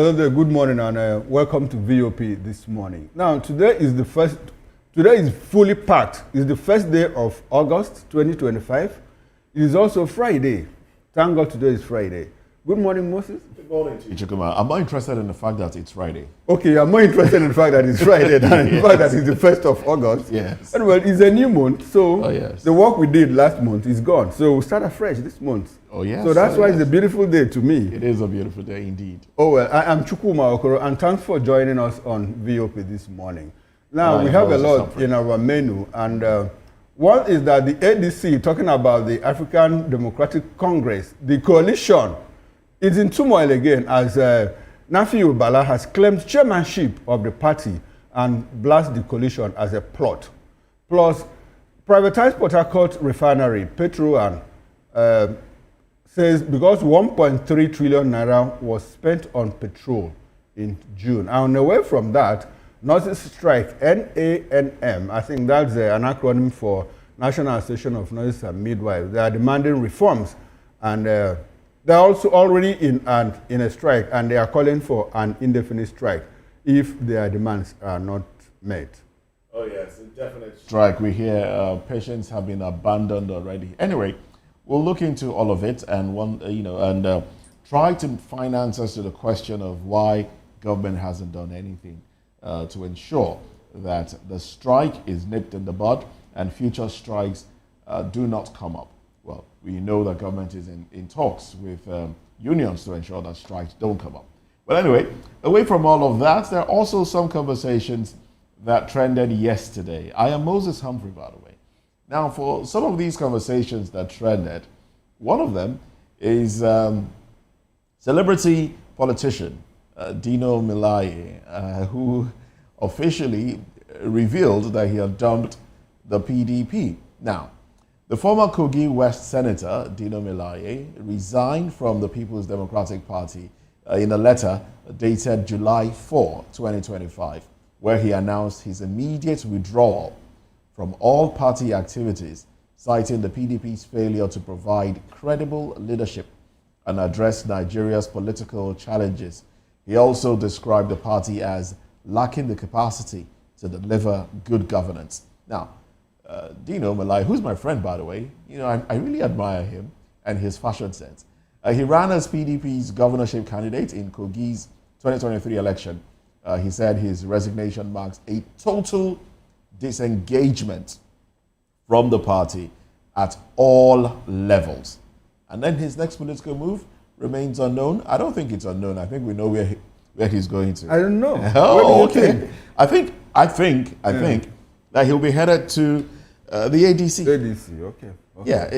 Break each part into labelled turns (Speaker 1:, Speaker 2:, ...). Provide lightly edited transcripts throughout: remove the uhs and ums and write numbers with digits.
Speaker 1: Good morning and welcome to VOP this morning. Now, today is fully packed. It's the first day of August 2025. It is also Friday. Thank God today is Friday. Good morning, Moses.
Speaker 2: Good morning to you, Chukuma. I'm more interested in the fact that it's Friday.
Speaker 1: Okay, I'm more interested in the fact that it's Friday than in the fact that it's the 1st of August.
Speaker 2: Yes.
Speaker 1: And well, it's a new month, so
Speaker 2: yes.
Speaker 1: The work we did last month is gone. So we'll start afresh this month.
Speaker 2: Oh, yes.
Speaker 1: So that's why it's a beautiful day to me.
Speaker 2: It is a beautiful day indeed.
Speaker 1: Oh, well, I'm Chukuma Okoro, and thanks for joining us on VOP this morning. Now, we have a lot in our menu, and one is that the ADC, talking about the African Democratic Congress, the coalition, is in turmoil again as Nafiu Bala has claimed chairmanship of the party and blasts the coalition as a plot. Plus, privatized Port Harcourt Refinery, Petro, and says because 1.3 trillion naira was spent on petrol in June. And away from that, Nurses Strike, NANM, I think that's an acronym for National Association of Nurses and Midwives. They are demanding reforms, and they're also already in a strike, and they are calling for an indefinite strike if their demands are not met.
Speaker 2: Oh yes, a definite strike. We hear patients have been abandoned already. Anyway, we'll look into all of it and try to find answers to the question of why government hasn't done anything to ensure that the strike is nipped in the bud and future strikes do not come up. Well, we know that government is in talks with unions to ensure that strikes don't come up. But anyway, away from all of that, there are also some conversations that trended yesterday. I am Moses Humphrey, by the way. Now, for some of these conversations that trended, one of them is celebrity politician Dino Melaye, who officially revealed that he had dumped the PDP. Now, the former Kogi West Senator, Dino Melaye, resigned from the People's Democratic Party in a letter dated July 4, 2025, where he announced his immediate withdrawal from all party activities, citing the PDP's failure to provide credible leadership and address Nigeria's political challenges. He also described the party as lacking the capacity to deliver good governance. Now, Dino Melaye, who's my friend, by the way, I really admire him and his fashion sense. He ran as PDP's governorship candidate in Kogi's 2023 election. He said his resignation marks a total disengagement from the party at all levels. And then his next political move remains unknown. I don't think it's unknown. I think we know where he's going to.
Speaker 1: I don't know.
Speaker 2: Oh, okay. I think that he'll be headed to the ADC.
Speaker 1: ADC, okay.
Speaker 2: Yeah,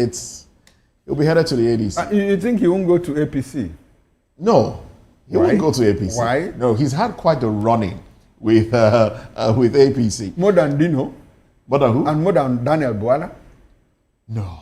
Speaker 2: he'll be headed to the ADC.
Speaker 1: You think he won't go to APC?
Speaker 2: No, he won't go to APC.
Speaker 1: Why?
Speaker 2: No, he's had quite a run-in with APC.
Speaker 1: More than Dino?
Speaker 2: More than who?
Speaker 1: And more than Daniel Bwala?
Speaker 2: No.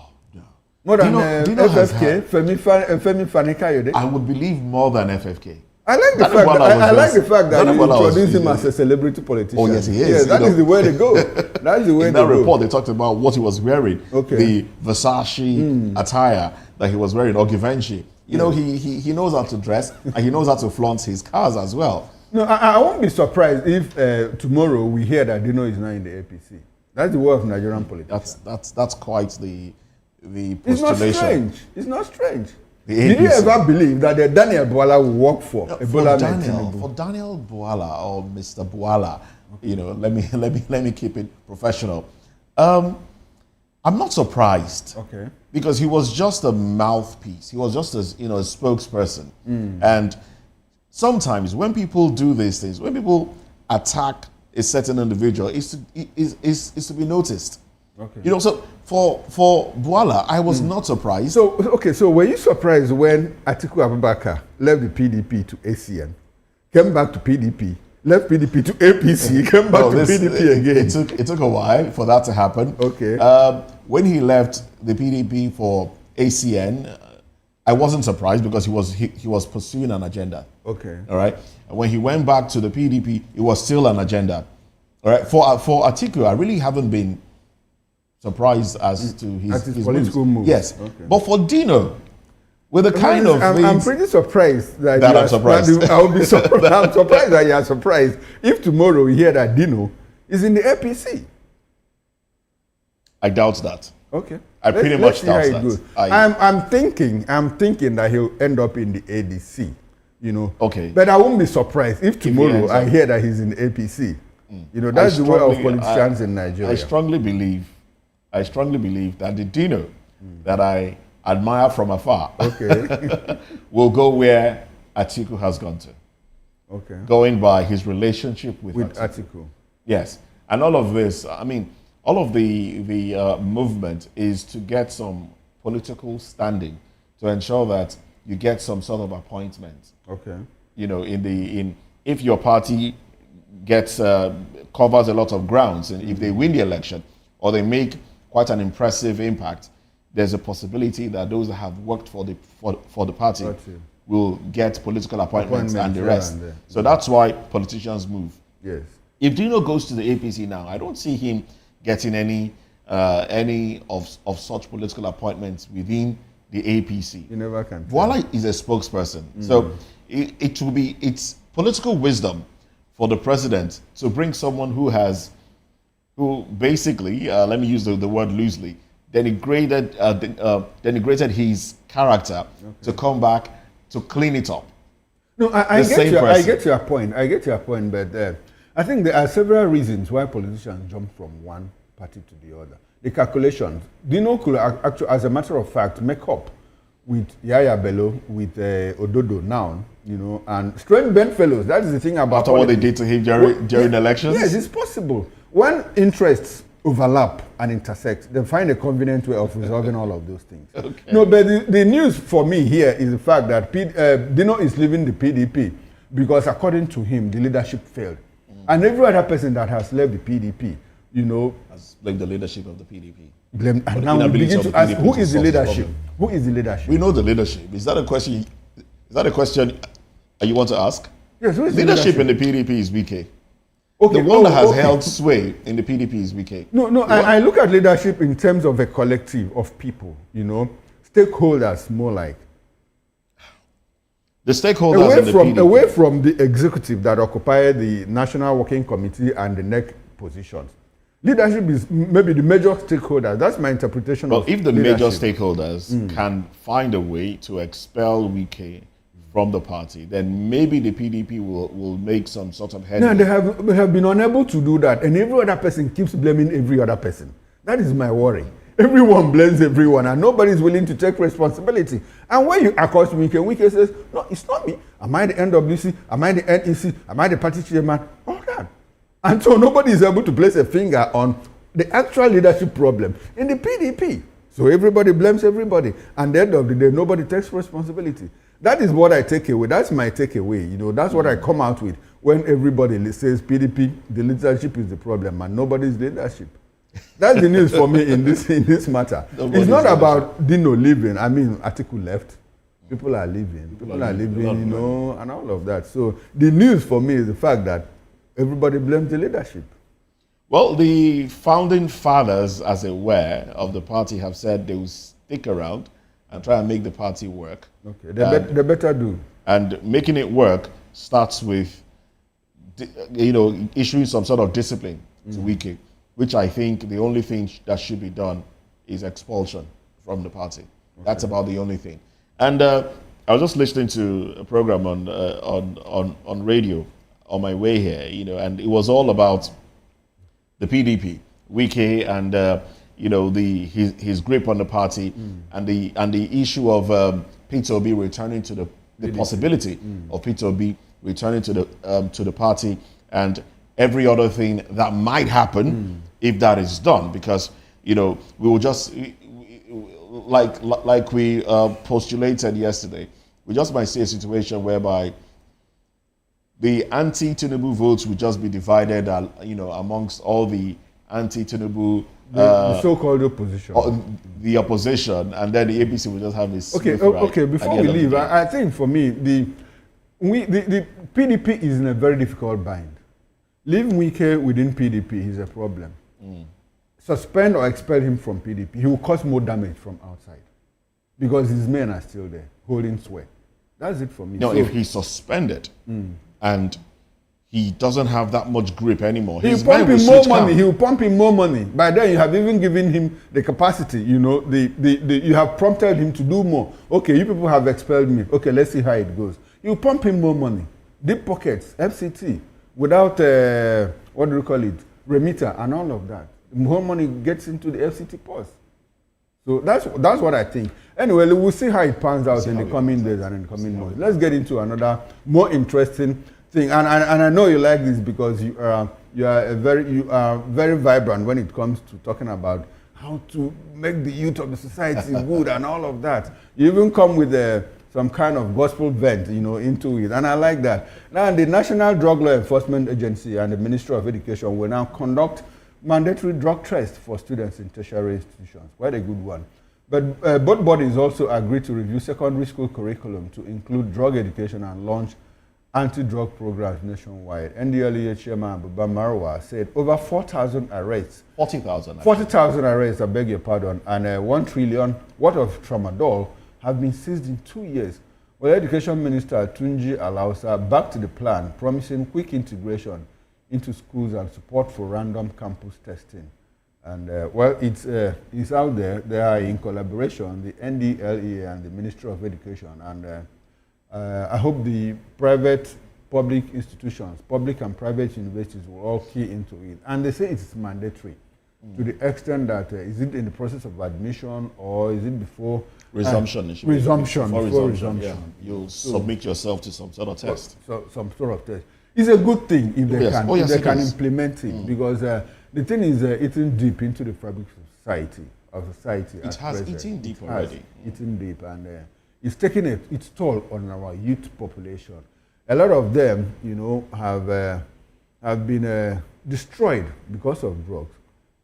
Speaker 1: More than FFK, Femi Fani-Kayode?
Speaker 2: I would believe more than FFK.
Speaker 1: I like the fact that you introduced him as a celebrity politician.
Speaker 2: Oh, yes, he is.
Speaker 1: Yes, that is the way to go. That's the way to go.
Speaker 2: In that report, they talked about what he was wearing.
Speaker 1: Okay.
Speaker 2: The Versace attire that he was wearing, or Givenchy. He knows how to dress, and he knows how to flaunt his cars as well.
Speaker 1: No, I won't be surprised if tomorrow we hear that Dino is not in the APC. That's the way of Nigerian politics.
Speaker 2: That's quite the postulation.
Speaker 1: It's not strange. Did you ever believe that Daniel Bwala will work for
Speaker 2: Daniel Bwala or Mr. Bwala? Okay. Let me keep it professional. I'm not surprised.
Speaker 1: Okay.
Speaker 2: Because he was just a mouthpiece. He was just a spokesperson. And sometimes when people do these things, when people attack a certain individual, is to be noticed.
Speaker 1: Okay.
Speaker 2: So for Bwala, I was not surprised.
Speaker 1: So were you surprised when Atiku Abubakar left the PDP to ACN, came back to PDP, left PDP to APC, came back to PDP again?
Speaker 2: It took a while for that to happen.
Speaker 1: Okay.
Speaker 2: When he left the PDP for ACN, I wasn't surprised because he was pursuing an agenda.
Speaker 1: Okay.
Speaker 2: All right. And when he went back to the PDP, it was still an agenda. All right. For Atiku, I really haven't been surprised as to his
Speaker 1: political moves.
Speaker 2: Yes.
Speaker 1: Okay.
Speaker 2: But for Dino, With the kind of things...
Speaker 1: I'm pretty surprised that
Speaker 2: I'm surprised.
Speaker 1: I will be surprised. I'm surprised that you are surprised if tomorrow we hear that Dino is in the APC.
Speaker 2: I doubt that.
Speaker 1: Okay.
Speaker 2: I pretty much doubt that.
Speaker 1: I'm thinking that he'll end up in the ADC, you know.
Speaker 2: Okay.
Speaker 1: But I won't be surprised if tomorrow I hear that he's in the APC. You know, that's the way of politicians in Nigeria.
Speaker 2: I strongly believe that the Dino that I admire from afar will go where Atiku has gone to.
Speaker 1: Okay.
Speaker 2: Going by his relationship with
Speaker 1: Atiku.
Speaker 2: Yes. And all of this, I mean, all of the movement is to get some political standing to ensure that you get some sort of appointment.
Speaker 1: Okay.
Speaker 2: You know, if your party gets covers a lot of grounds, and if they win the election or they make quite an impressive impact, there's a possibility that those that have worked for the party will get political appointments and the rest. So that's why politicians move.
Speaker 1: Yes.
Speaker 2: If Dino goes to the APC now, I don't see him getting any of such political appointments within the APC.
Speaker 1: You never can.
Speaker 2: Voila is a spokesperson. So it's political wisdom for the president to bring someone who basically, let me use the word loosely, denigrated his character to come back to clean it up.
Speaker 1: No, I get your point. But I think there are several reasons why politicians jump from one party to the other. The calculations. Dino could actually, as a matter of fact, make up with Yaya Bello, with Ododo now, you know, and strange bedfellows. That is the thing about
Speaker 2: after what they did to him during elections.
Speaker 1: Yes, it's possible. When interests overlap and intersect, they find a convenient way of resolving all of those things. Okay. No, but the news for me here is the fact that Dino is leaving the PDP because, according to him, the leadership failed. And every other person that has left the PDP, you know,
Speaker 2: has blamed the leadership of the PDP.
Speaker 1: And now we begin to ask, who is the leadership? Who is the leadership?
Speaker 2: We know the leadership. Is that a question you want to ask?
Speaker 1: Yes, who is
Speaker 2: leadership in the PDP is VK. Okay, the one that has held sway in the PDP is VK.
Speaker 1: No, I look at leadership in terms of a collective of people, you know, stakeholders more like.
Speaker 2: The stakeholders in the PDP.
Speaker 1: Away from the executive that occupy the National Working Committee and the NEC positions. Leadership is maybe the major stakeholder. That's my interpretation of
Speaker 2: if the
Speaker 1: leadership.
Speaker 2: Major stakeholders can find a way to expel VK from the party, then maybe the PDP will make some sort of headway.
Speaker 1: No, they have been unable to do that, and every other person keeps blaming every other person. That is my worry. Everyone blames everyone, and nobody is willing to take responsibility. And when you accost Wike says, no, it's not me. Am I the NWC? Am I the NEC? Am I the party chairman? All that. And so nobody is able to place a finger on the actual leadership problem in the PDP. So everybody blames everybody. And at the end of the day, nobody takes responsibility. That is what I take away. That's my takeaway. You know, that's what I come out with when everybody says PDP, the leadership is the problem, and nobody's leadership. That's the news for me in this matter. It's not about Dino leaving. I mean, Atiku left. People are leaving. People are leaving, you know, and all of that. So the news for me is the fact that everybody blames the leadership.
Speaker 2: Well, the founding fathers, as it were, of the party have said they will stick around and try and make the party work.
Speaker 1: Okay, they better do.
Speaker 2: And making it work starts with, you know, issuing some sort of discipline to Wike, which I think the only thing that should be done is expulsion from the party. Okay. That's about the only thing. And I was just listening to a program on radio on my way here, you know, and it was all about the PDP, Wike, and you know, his grip on the party, and the issue of Peter Obi returning to the possibility of Peter Obi returning to the party, and every other thing that might happen if that is done, because, you know, we will just like we postulated yesterday, we just might see a situation whereby the anti-Tinubu votes will just be divided, you know, amongst all the anti-Tinubu,
Speaker 1: the so-called opposition,
Speaker 2: the opposition, and then the APC will just have this.
Speaker 1: Okay. Before we leave, I think for me the PDP is in a very difficult bind. Leaving Wike within PDP is a problem. Suspend or expel him from PDP, he will cause more damage from outside, because his men are still there holding sway. That's it for me.
Speaker 2: No,
Speaker 1: so,
Speaker 2: if he's suspended and he doesn't have that much grip anymore,
Speaker 1: he'll pump in more money. He'll pump in more money. By then, you have even given him the capacity. You know, you have prompted him to do more. Okay, you people have expelled me. Okay, let's see how it goes. You pump in more money, deep pockets, FCT, without what do you call it, remitter and all of that. More money gets into the FCT purse. So that's what I think. Anyway, we'll see how it pans out in the coming days and in the coming months. Let's get into another more interesting thing. And I know you like this because you are very vibrant when it comes to talking about how to make the youth of the society good and all of that. You even come with some kind of gospel vent, into it, and I like that. Now, the National Drug Law Enforcement Agency and the Ministry of Education will now conduct mandatory drug tests for students in tertiary institutions. Quite a good one. But both bodies also agreed to review secondary school curriculum to include drug education and launch anti-drug programs nationwide. NDLEA Chairman Abubakar Marwa said over 4,000 arrests.
Speaker 2: 40,000.
Speaker 1: 40,000 arrests, I beg your pardon, and 1 trillion worth of tramadol have been seized in 2 years. Well, Education Minister Tunji Alausa backed the plan, promising quick integration into schools and support for random campus testing. And it's out there. They are in collaboration, the NDLEA and the Ministry of Education. And I hope the public institutions, public and private universities will all key into it. And they say it's mandatory to the extent that is it in the process of admission or is it before
Speaker 2: resumption?
Speaker 1: Before resumption.
Speaker 2: Yeah. You'll submit yourself to some sort of test.
Speaker 1: So some sort of test. It's a good thing if they can implement it, because the thing is eating deep into the fabric of society.
Speaker 2: It has eaten deep already.
Speaker 1: Eaten deep, and it's taking its toll on our youth population. A lot of them, have been destroyed because of drugs.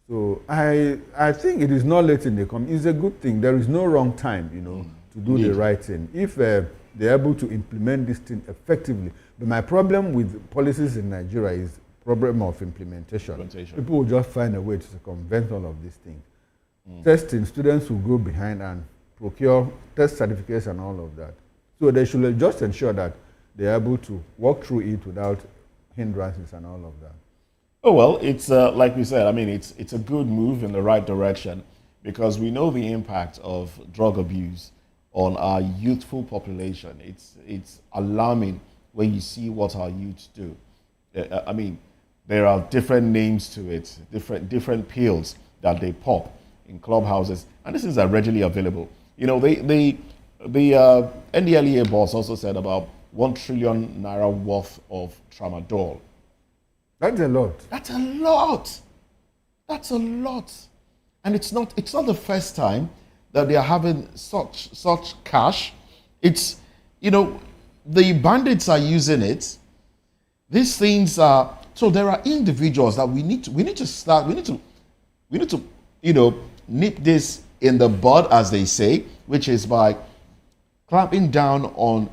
Speaker 1: So I think it is not late in the coming. It's a good thing. There is no wrong time, to do the right thing. If they're able to implement this thing effectively. But my problem with policies in Nigeria is problem of implementation. People will just find a way to circumvent all of these things. Testing, students will go behind and procure test certificates and all of that. So they should just ensure that they're able to walk through it without hindrances and all of that.
Speaker 2: Oh, well, it's like we said, it's a good move in the right direction, because we know the impact of drug abuse on our youthful population. It's alarming when you see what our youths do. There are different names to it, different pills that they pop in clubhouses, and these things are readily available. The NDLEA boss also said about 1 trillion naira worth of tramadol.
Speaker 1: That's a lot.
Speaker 2: That's a lot. That's a lot. And it's not the first time that they are having such cash. It's, the bandits are using it. These things are, so there are individuals that we need to nip this in the bud, as they say, which is by clamping down on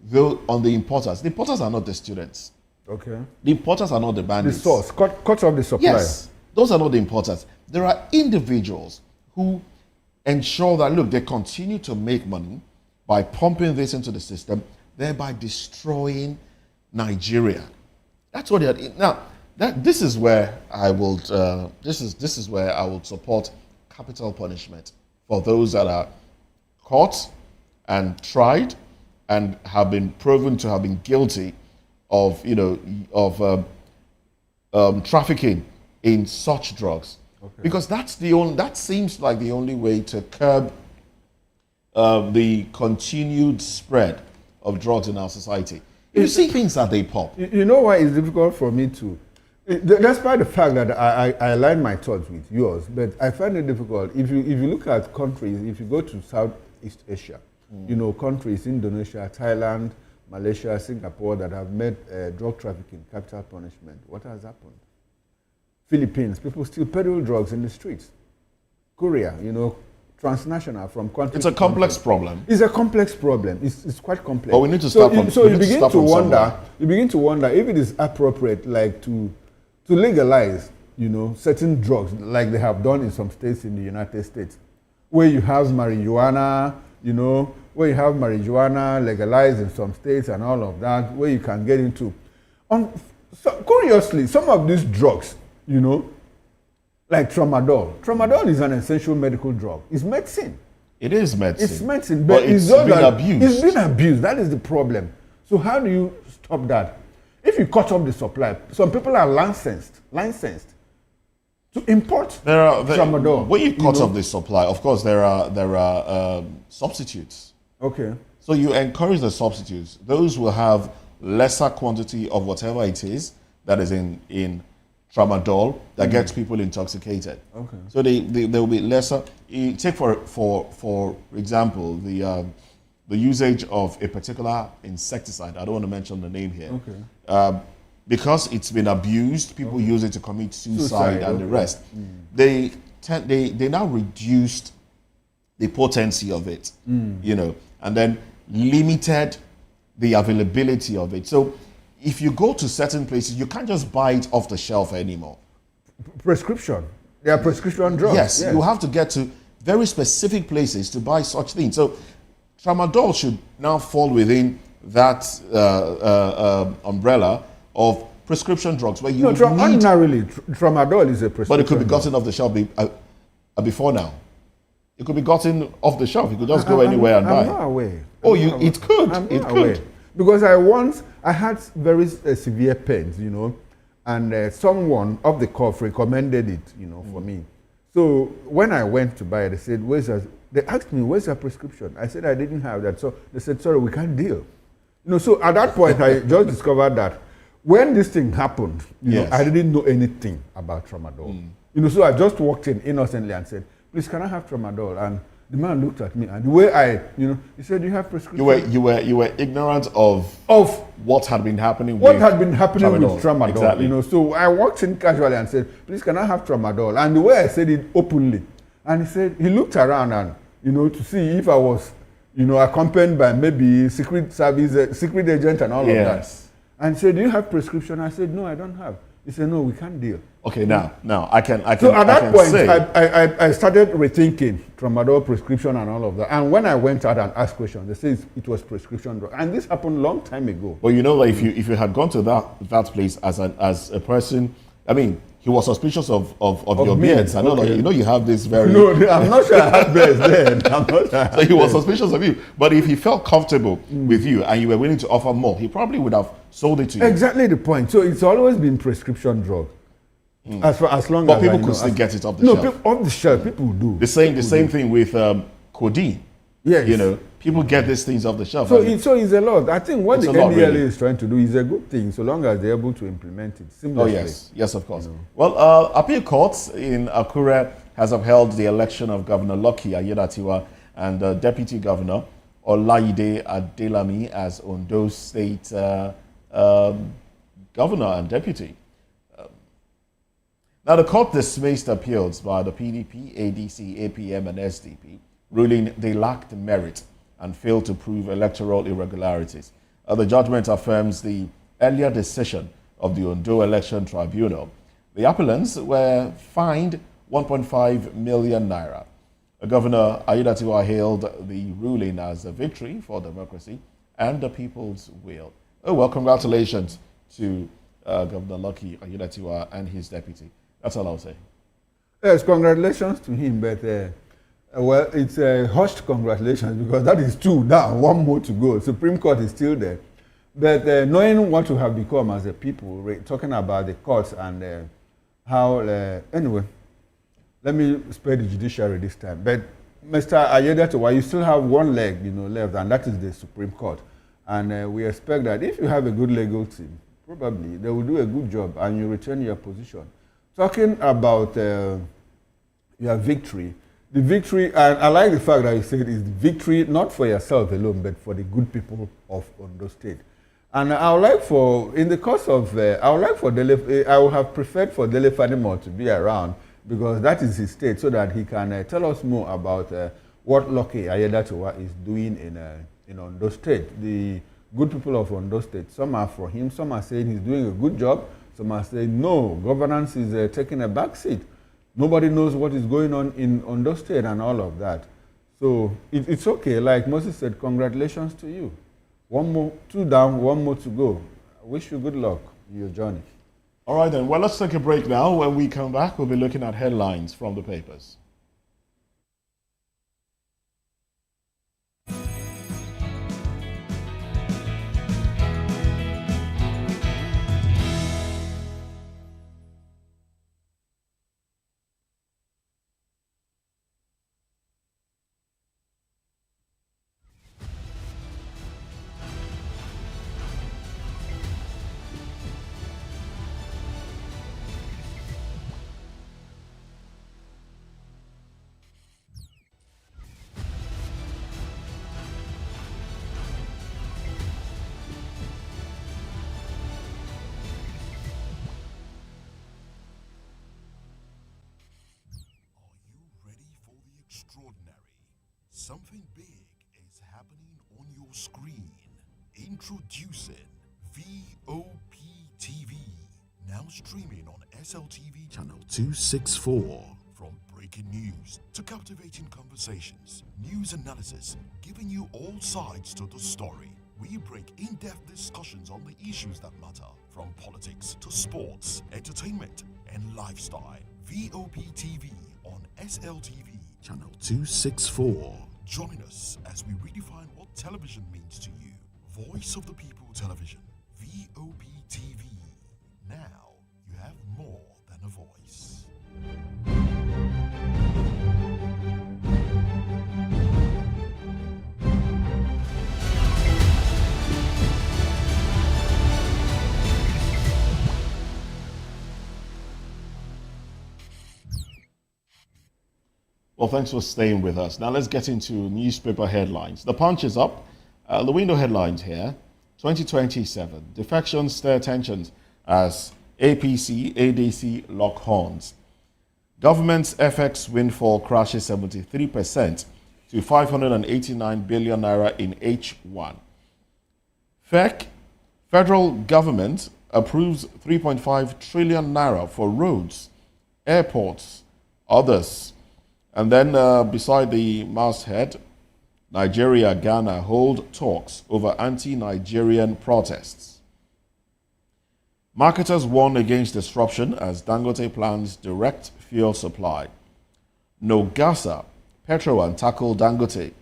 Speaker 2: the importers. The importers are not the students.
Speaker 1: Okay.
Speaker 2: The importers are not the bandits.
Speaker 1: The source, cut off the supply.
Speaker 2: Yes, those are not the importers. There are individuals who ensure that, look, they continue to make money by pumping this into the system, thereby destroying Nigeria. That's what they are. Now, this is where I will this is where I will support capital punishment for those that are caught and tried and have been proven to have been guilty of trafficking in such drugs. Okay. Because that seems like the only way to curb the continued spread of drugs in our society. You see things that they pop.
Speaker 1: You know why it's difficult for me to, despite the fact that I align my thoughts with yours, but I find it difficult. If you look at countries, if you go to Southeast Asia, countries, Indonesia, Thailand, Malaysia, Singapore, that have made drug trafficking capital punishment, what has happened? Philippines, people still peddle drugs in the streets. Korea, transnational from country.
Speaker 2: It's a complex problem.
Speaker 1: It's a complex problem. It's quite complex.
Speaker 2: But we need to start from.
Speaker 1: So you begin to wonder. You begin to wonder if it is appropriate, like to legalize, certain drugs, like they have done in some states in the United States, where you have marijuana, you know, where you have marijuana legalized in some states and all of that, where you can get into. So curiously, some of these drugs, you know, like tramadol. Tramadol is an essential medical drug. It's medicine.
Speaker 2: It is medicine.
Speaker 1: It's medicine, but it's been
Speaker 2: abused.
Speaker 1: It's been abused. That is the problem. So how do you stop that? If you cut off the supply, some people are licensed to import tramadol.
Speaker 2: When you cut off the supply, of course, there are substitutes.
Speaker 1: Okay.
Speaker 2: So you encourage the substitutes. Those will have lesser quantity of whatever it is that is in tramadol that gets people intoxicated.
Speaker 1: Okay.
Speaker 2: So they will be lesser. You take for example the usage of a particular insecticide. I don't want to mention the name here.
Speaker 1: Okay.
Speaker 2: Because it's been abused, people use it to commit suicide and the rest. They now reduced the potency of it, you know, and then limited the availability of it. So if you go to certain places, you can't just buy it off the shelf anymore.
Speaker 1: Prescription. They are prescription drugs.
Speaker 2: Yes, you have to get to very specific places to buy such things. So tramadol should now fall within that umbrella of prescription drugs where you
Speaker 1: ordinarily tramadol is a prescription.
Speaker 2: But it could be gotten off the shelf before now. It could be gotten off the shelf. You could just go anywhere and buy.
Speaker 1: I'm not aware.
Speaker 2: It could. It could.
Speaker 1: Because I had very severe pains, you know, and someone off the cuff recommended it, you know, for me. So when I went to buy it, they said, they asked me, where's your prescription? I said I didn't have that. So they said, sorry, we can't deal. You know, so at that point, I just discovered that when this thing happened, you know, I didn't know anything about tramadol. You know, so I just walked in innocently and said, please, can I have tramadol? And the man looked at me, and the way he said, "Do you have prescription?"
Speaker 2: You were ignorant of what had been happening.
Speaker 1: What had been happening with tramadol?
Speaker 2: Exactly.
Speaker 1: You know, so I walked in casually and said, "Please, can I have tramadol?" And the way I said it openly, and he looked around and to see if I was, accompanied by maybe secret service, secret agent, and all of that. And he said, "Do you have prescription?" I said, "No, I don't have." He said, "No, we can't deal."
Speaker 2: Okay, now I can.
Speaker 1: So at that point, I started rethinking tramadol prescription and all of that. And when I went out and asked questions, they said it was prescription drug. And this happened a long time ago.
Speaker 2: Well, if you had gone to that place as a person, I mean, he was suspicious of your beards. I know, you have this very.
Speaker 1: No, I'm not sure I had beards then. I'm not sure.
Speaker 2: So he was suspicious of you. But if he felt comfortable with you and you were willing to offer more, he probably would have sold it to you.
Speaker 1: Exactly the point. So it's always been prescription drug. As long
Speaker 2: but
Speaker 1: as
Speaker 2: people could still get it off the shelf.
Speaker 1: No, off the shelf, people do.
Speaker 2: The same thing with codeine.
Speaker 1: Yes.
Speaker 2: People get these things off the shelf.
Speaker 1: So it's a lot. I think what the NDLA is trying to do is a good thing, so long as they're able to implement it seamlessly.
Speaker 2: Oh yes, of course. Well, appeal court in Akure has upheld the election of Governor Lucky Ayedatiwa and Deputy Governor Olayide Adelami as Ondo State Governor and Deputy. Now, the court dismissed appeals by the PDP, ADC, APM, and SDP, ruling they lacked merit and failed to prove electoral irregularities. The judgment affirms the earlier decision of the Ondo Election Tribunal. The appellants were fined 1.5 million naira. Governor Ayedatiwa hailed the ruling as a victory for democracy and the people's will. Oh, well, congratulations to Governor Lucky Ayedatiwa and his deputy. That's all I'll say.
Speaker 1: Yes, congratulations to him, but well, it's a hushed congratulations because that is two down, one more to go. Supreme Court is still there. But knowing what we have become as a people, talking about the courts and how, anyway, let me spare the judiciary this time. But Mr. Ayedatiwa, you still have one leg, left, and that is the Supreme Court. And we expect that if you have a good legal team, probably they will do a good job and you return your position. Talking about your victory, the victory, and I like the fact that you said it's the victory not for yourself alone, but for the good people of Ondo State. And I would like for, in the course of, I would have preferred for Dele Fanimo to be around because that is his state, so that he can tell us more about what Lucky Ayedatiwa is doing in Ondo State. The good people of Ondo State, some are for him, some are saying he's doing a good job. Some are saying, no, governance is taking a back seat. Nobody knows what is going on in Ondo State and all of that. So it's okay. Like Moses said, congratulations to you. One more, two down, one more to go. I wish you good luck in your journey.
Speaker 2: All right, then. Well, let's take a break now. When we come back, we'll be looking at headlines from the papers.
Speaker 3: Extraordinary. Something big is happening on your screen. Introducing VOP TV. Now streaming on SLTV channel 264. From breaking news to captivating conversations, news analysis, giving you all sides to the story. We break in-depth discussions on the issues that matter, from politics to sports, entertainment, and lifestyle. VOP TV on SLTV channel 264. Join us as we redefine what television means to you. Voice of the People Television, VOP TV. Now you have more than a voice.
Speaker 2: Well, thanks for staying with us. Now let's get into newspaper headlines. The Punch is up. The window headlines here. 2027. Defections stir tensions as APC, ADC lock horns. Government's FX windfall crashes 73% to 589 billion naira in H1. FEC, federal government approves 3.5 trillion naira for roads, airports, others. And then beside the masthead, Nigeria, Ghana hold talks over anti-Nigerian protests. Marketers warn against disruption as Dangote plans direct fuel supply. No Gasa, Petrol tackle Dangote.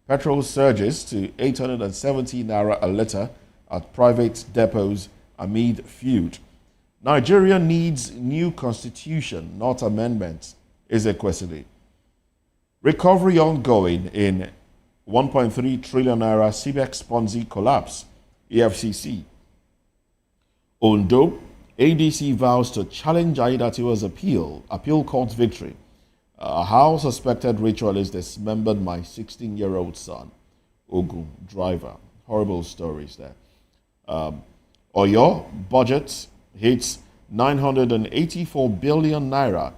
Speaker 2: Petrol surges to 870 naira a litre at private depots amid feud. Nigeria needs new constitution, not amendments, Ezekwesili. Recovery ongoing in 1.3 trillion naira CBEX Ponzi collapse, EFCC. Ondo, ADC vows to challenge Aidatiwa's appeal court's victory. How suspected ritualist dismembered my 16-year-old son, Ogun, driver. Horrible stories there. Oyo, budget hits 984 billion naira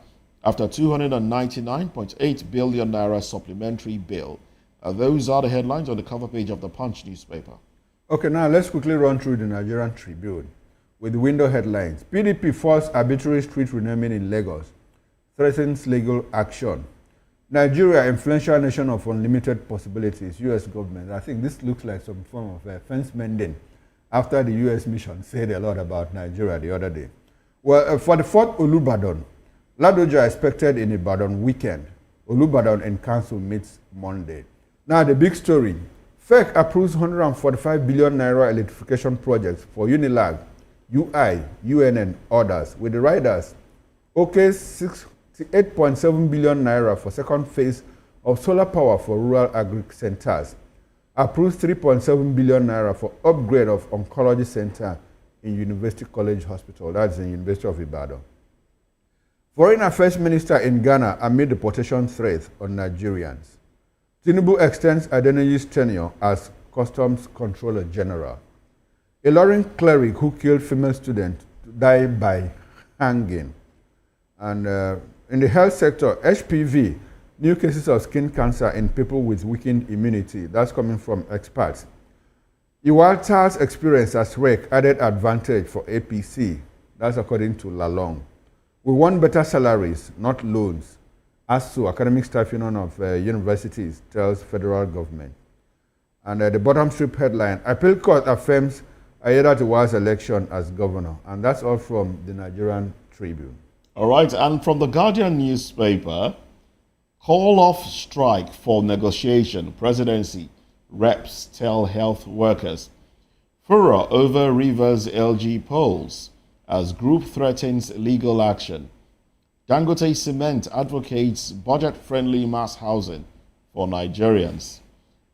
Speaker 2: after 299.8 billion naira supplementary bill. Those are the headlines on the cover page of the Punch newspaper.
Speaker 1: Okay, now let's quickly run through the Nigerian Tribune with the window headlines. PDP forced arbitrary street renaming in Lagos, threatens legal action. Nigeria, influential nation of unlimited possibilities, U.S. government. I think this looks like some form of fence mending after the U.S. mission said a lot about Nigeria the other day. Well, for the fourth Olubadan, Ladoja expected in Ibadan weekend. Olubadan and council meets Monday. Now the big story. FEC approves 145 billion naira electrification projects for Unilag, UI, UNN others. With the riders, OK 68.7 billion naira for second phase of solar power for rural agri centers. Approves 3.7 billion naira for upgrade of oncology center in University College Hospital. That's in University of Ibadan. Foreign Affairs Minister in Ghana amid deportation threats on Nigerians. Tinubu extends Adenye's tenure as Customs Controller General. A Ilorin cleric who killed female student died by hanging. And in the health sector, HPV, new cases of skin cancer in people with weakened immunity. That's coming from experts. Iwalta's experience as REC added advantage for APC. That's according to Lalong. We want better salaries, not loans. ASU, Academic Staff Union of Universities, tells federal government. And the bottom strip headline, Appeal Court affirms Aiyedatiwa's election as governor. And that's all from the Nigerian Tribune.
Speaker 2: All right, and from the Guardian newspaper, call off strike for negotiation, presidency, reps tell health workers. Furor over Rivers LG polls as group threatens legal action. Dangote Cement advocates budget-friendly mass housing for Nigerians.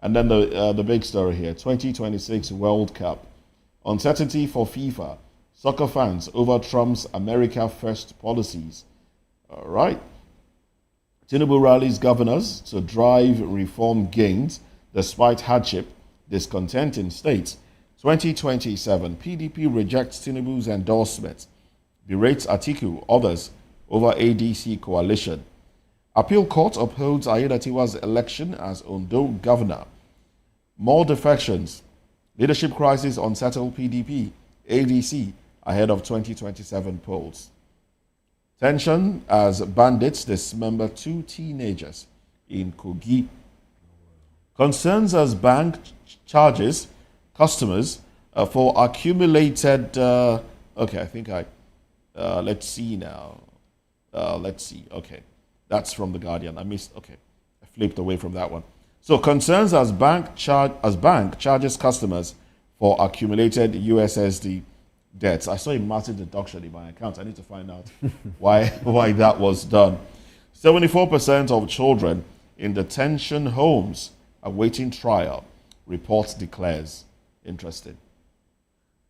Speaker 2: And then the big story here, 2026 World Cup. Uncertainty for FIFA. Soccer fans over Trump's America First policies. All right. Tinubu rallies governors to drive reform gains despite hardship, discontent in states. 2027, PDP rejects Tinubu's endorsement. Berates Atiku, others over ADC coalition. Appeal Court upholds Aiyedatiwa's election as Ondo governor. More defections. Leadership crisis unsettled PDP, ADC ahead of 2027 polls. Tension as bandits dismember 2 teenagers in Kogi. Concerns as bank charges customers for accumulated. Let's see now. Let's see. Okay, that's from the Guardian. I flipped away from that one. So concerns as bank charges customers for accumulated USSD debts. I saw a massive deduction in my account. I need to find out why that was done. 74% of children in detention homes awaiting trial, report declares. Interesting.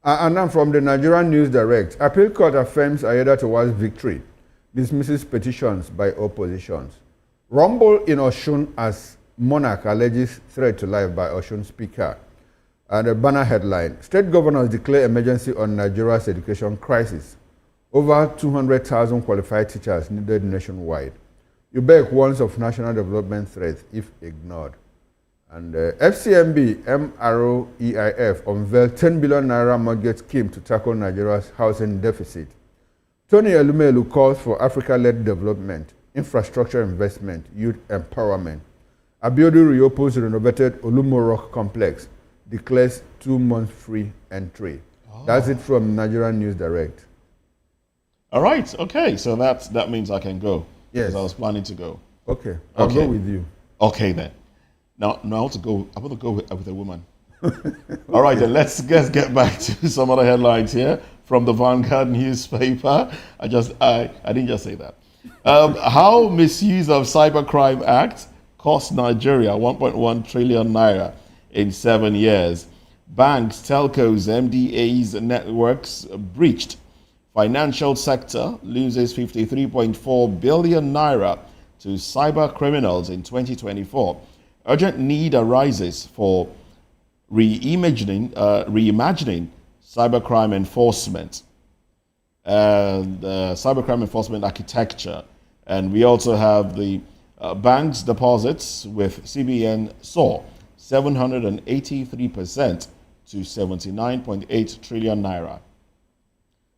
Speaker 1: And now from the Nigerian News Direct, Appeal Court affirms Aiyedatiwa's victory, dismisses petitions by oppositions. Rumble in Osun as monarch alleges threat to life by Osun Speaker. And a banner headline, State governors declare emergency on Nigeria's education crisis. Over 200,000 qualified teachers needed nationwide. UBEC warns of national development threats if ignored. And FCMB, MROEIF unveiled 10 billion naira mortgage scheme to tackle Nigeria's housing deficit. Tony Elumelu calls for Africa-led development, infrastructure investment, youth empowerment. Abiodun reopens renovated Olumorok complex, declares 2 months free entry. Oh. That's it from Nigerian News Direct.
Speaker 2: All right. Okay. So that means I can go.
Speaker 1: Yes.
Speaker 2: Because I was planning to go.
Speaker 1: Okay. I'll go with you.
Speaker 2: Okay then. Now I want to go. I want to go with a woman. All right. Then let's get back to some other headlines here from the Vanguard newspaper. I didn't just say that. How misuse of Cybercrime Act cost Nigeria 1.1 trillion naira in 7 years. Banks, telcos, MDAs, networks breached. Financial sector loses 53.4 billion naira to cyber criminals in 2024. Urgent need arises for reimagining cybercrime enforcement and cybercrime enforcement architecture. And we also have the bank's deposits with CBN soar 783% to 79.8 trillion naira.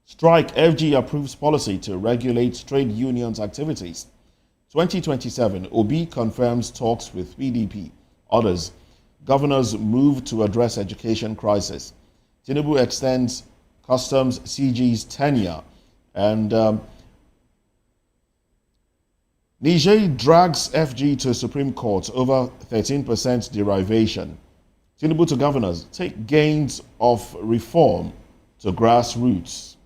Speaker 2: Strike, FG approves policy to regulate trade unions' activities. 2027, Obi confirms talks with PDP. Others, governors move to address education crisis. Tinubu extends customs CG's tenure. And Niger drags FG to Supreme Court over 13% derivation. Tinubu to governors, take gains of reform to grassroots.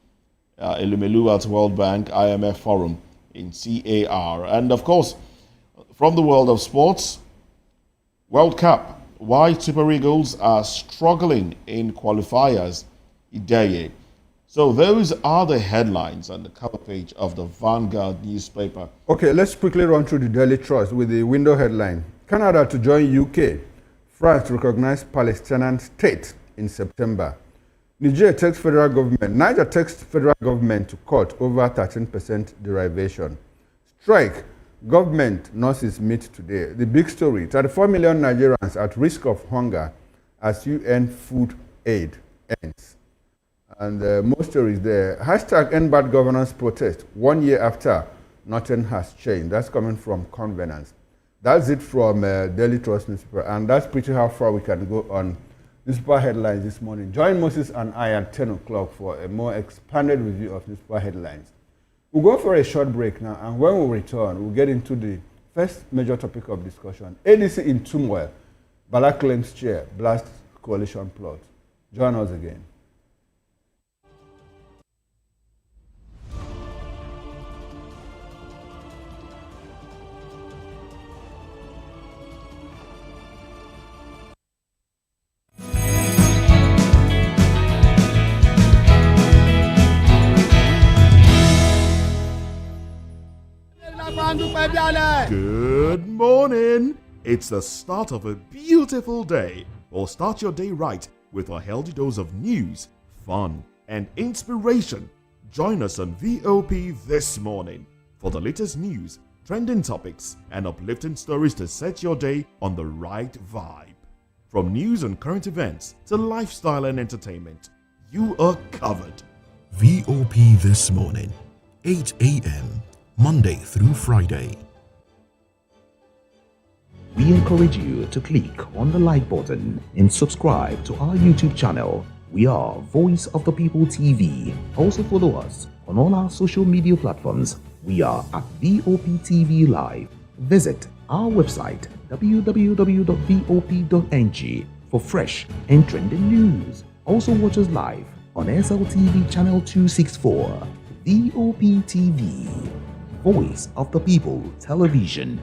Speaker 2: Elumelu at World Bank IMF Forum in CAR. And of course, from the world of sports, World Cup, why Super Eagles are struggling in qualifiers, Ideye. So those are the headlines on the cover page of the Vanguard newspaper.
Speaker 1: Okay, let's quickly run through the Daily Trust with the window headline. Canada to join UK. France to recognize Palestinian state in September. Niger takes federal government. Niger takes federal government to court over 13% derivation. Strike. Government nurses meet today. The big story, 34 million Nigerians at risk of hunger as UN food aid ends. And more stories there. Hashtag End Bad Governance protest 1 year after nothing has changed. That's coming from Convenance. That's it from Daily Trust newspaper, and that's pretty how far we can go on newspaper headlines this morning. Join Moses and I at 10 o'clock for a more expanded review of newspaper headlines. We'll go for a short break now, and when we return, we'll get into the first major topic of discussion. ADC in turmoil. Bala claims chair, blast coalition plot. Join us again.
Speaker 3: Good morning. It's the start of a beautiful day. Or start your day right with a healthy dose of news, fun, and inspiration. Join us on VOP this morning for the latest news, trending topics, and uplifting stories to set your day on the right vibe. From news and current events to lifestyle and entertainment, you are covered.
Speaker 4: VOP this morning, 8 a.m. Monday through Friday.
Speaker 5: We encourage you to click on the like button and subscribe to our YouTube channel. We are Voice of the People TV. Also follow us on all our social media platforms. We are at VOP TV Live. Visit our website www.vop.ng for fresh and trending news. Also watch us live on SLTV channel 264. VOP TV, Voice of the People Television.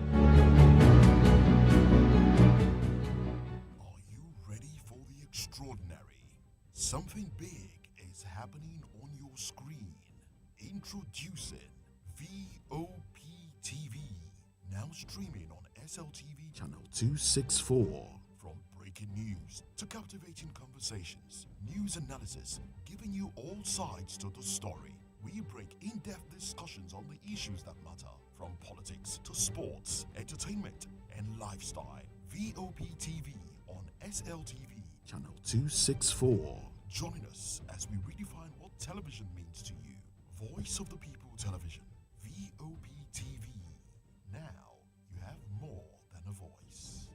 Speaker 3: Are you ready for the extraordinary? Something big is happening on your screen. Introducing VOP TV, now streaming on SLTV channel 264. From breaking news to captivating conversations, news analysis, giving you all sides to the story. We break in-depth discussions on the issues that matter, from politics to sports, entertainment, and lifestyle. VOP TV on SLTV channel 264. Join us as we redefine what television means to you. Voice of the People Television, VOP TV. Now you have more than a voice.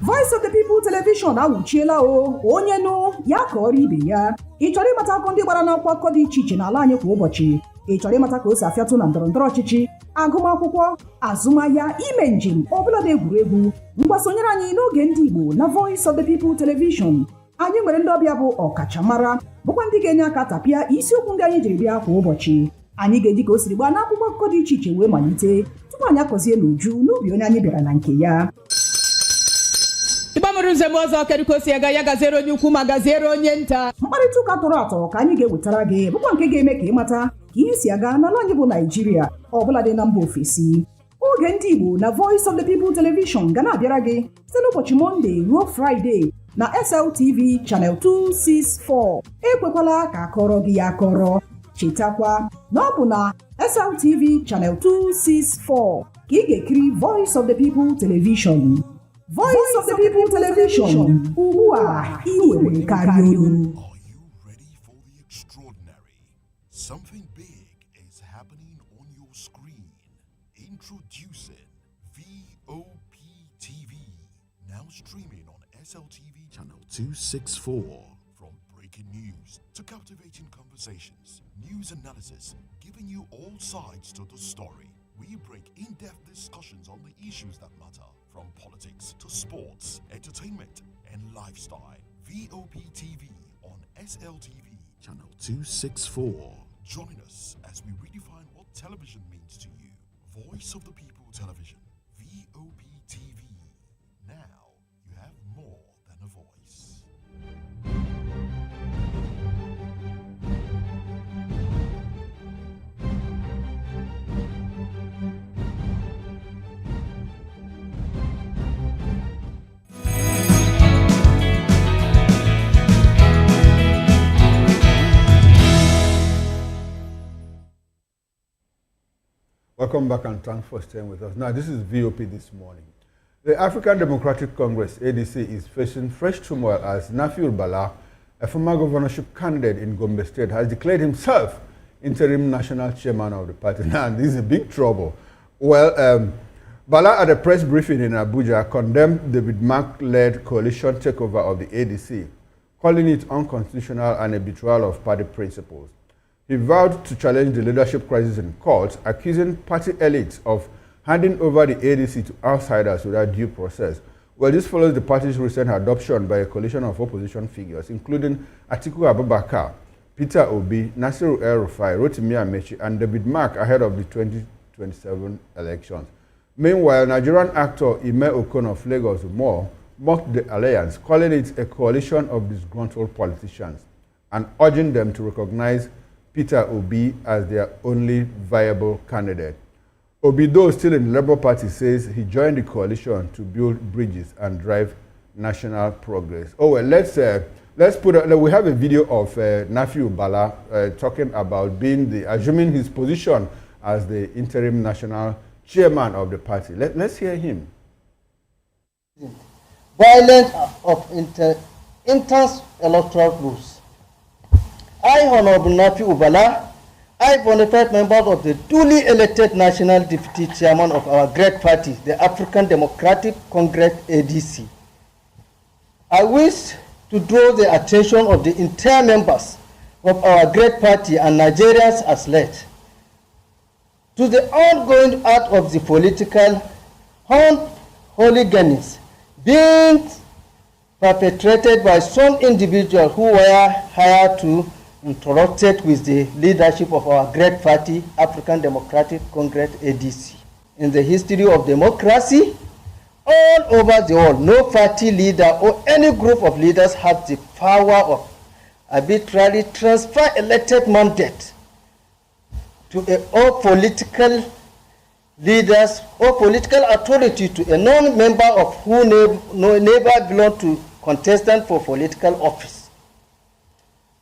Speaker 6: Voice of the People Television awuchiela onye nụ ya ka ọrụ ibe ya. Ị chọrọ ịmata akụkọ ndị gbara n'akwụkwọ akụkọ dị iche iche n'ala anyị kwa ụbọchị. Ị chọrọ ịmata ka o si afịatụ na ndọrọndọrọ ọchịchị, agụmakwụkwọ, azụmahịa, ime njem, ọbụladị egwuregwu. Ngwa sonyere anyị n'oge ndị Igbo na Voice of the People Television. Anyị nwere ndị ọbịa bụ ọkachamara, bụkwa ndị ga-enye aka tapịa isiokwu ndị anyị jiri bịa kwa ụbọchị. Anyị ga-eji ka o siri gbaa n'akwụkwọ akụkọ dị iche iche wee malite tupu anyị akọzie n'uju n'ubi onye anyị bịara na nke ya.
Speaker 7: Ịgbamụrụ nzem ọzọ kedukosi ya gaziere onye ukwu ma gaziere onye nta.
Speaker 6: Mkparịta ụka tọrọ atọ ka anyị ga-ewetara gị bụkwa nke ga-eme ka ịmata ka ihe si aga n'ala anyị bụ Naịjirịa, ọbụladị na mba ofesi. Oge ndị Igbo na Voice of the People Television ga na-abịara gị site n'ụbọchị Mọnde ruo Fraịde na SLTV channel 264. Ekwekwala ka akọrọ gị ya akọrọ. Chetakwa na ọ bụ na SLTV channel 264 ka ị ga-ekiri Voice of the People Television. Voice of the People Television. Ugbu a ị nwere karịa olu.
Speaker 3: Are you ready for the extraordinary? Something big is happening on your screen. Introducing VOP TV, now streaming on SLTV channel 264. From breaking news to captivating conversations, news analysis, giving you all sides to the story. We break in-depth discussions on the issues that matter, from politics to sports, entertainment, and lifestyle. VOP TV on SLTV channel 264. Join us as we redefine what television means to you. Voice of the People Television, VOP TV. Now you have more than a voice.
Speaker 1: Welcome back and thanks for staying with us. Now, this is VOP this morning. The African Democratic Congress, ADC, is facing fresh turmoil as Nafiu Bala, a former governorship candidate in Gombe State, has declared himself interim national chairman of the party. Now, this is a big trouble. Well, Bala at a press briefing in Abuja condemned the David Mark-led coalition takeover of the ADC, calling it unconstitutional and a betrayal of party principles. He vowed to challenge the leadership crisis in court, accusing party elites of handing over the ADC to outsiders without due process. Well, this follows the party's recent adoption by a coalition of opposition figures, including Atiku Abubakar, Peter Obi, Nasiru El-Rufai, Rotimi Amechi, and David Mark ahead of the 2027 elections. Meanwhile, Nigerian actor Ime Okon of Lagos More mocked the alliance, calling it a coalition of disgruntled politicians and urging them to recognize Peter Obi as their only viable candidate. Obi, though still in the Labour Party, says he joined the coalition to build bridges and drive national progress. Oh well, let's we have a video of Nafiu Bala talking about assuming his position as the interim national chairman of the party. Let's hear him.
Speaker 8: Violence of intense electoral rules. I, Honorable Nafiu Bala, I, bona fide members of the duly elected National Deputy Chairman of our great party, the African Democratic Congress, ADC. I wish to draw the attention of the entire members of our great party and Nigerians as late to the ongoing art of the political hooligans being perpetrated by some individuals who were hired to interrupt with the leadership of our great party, African Democratic Congress, ADC. In the history of democracy, all over the world, no party leader or any group of leaders has the power of arbitrarily transfer elected mandate to all political leaders or political authority to a non-member of who never belong to contestant for political office.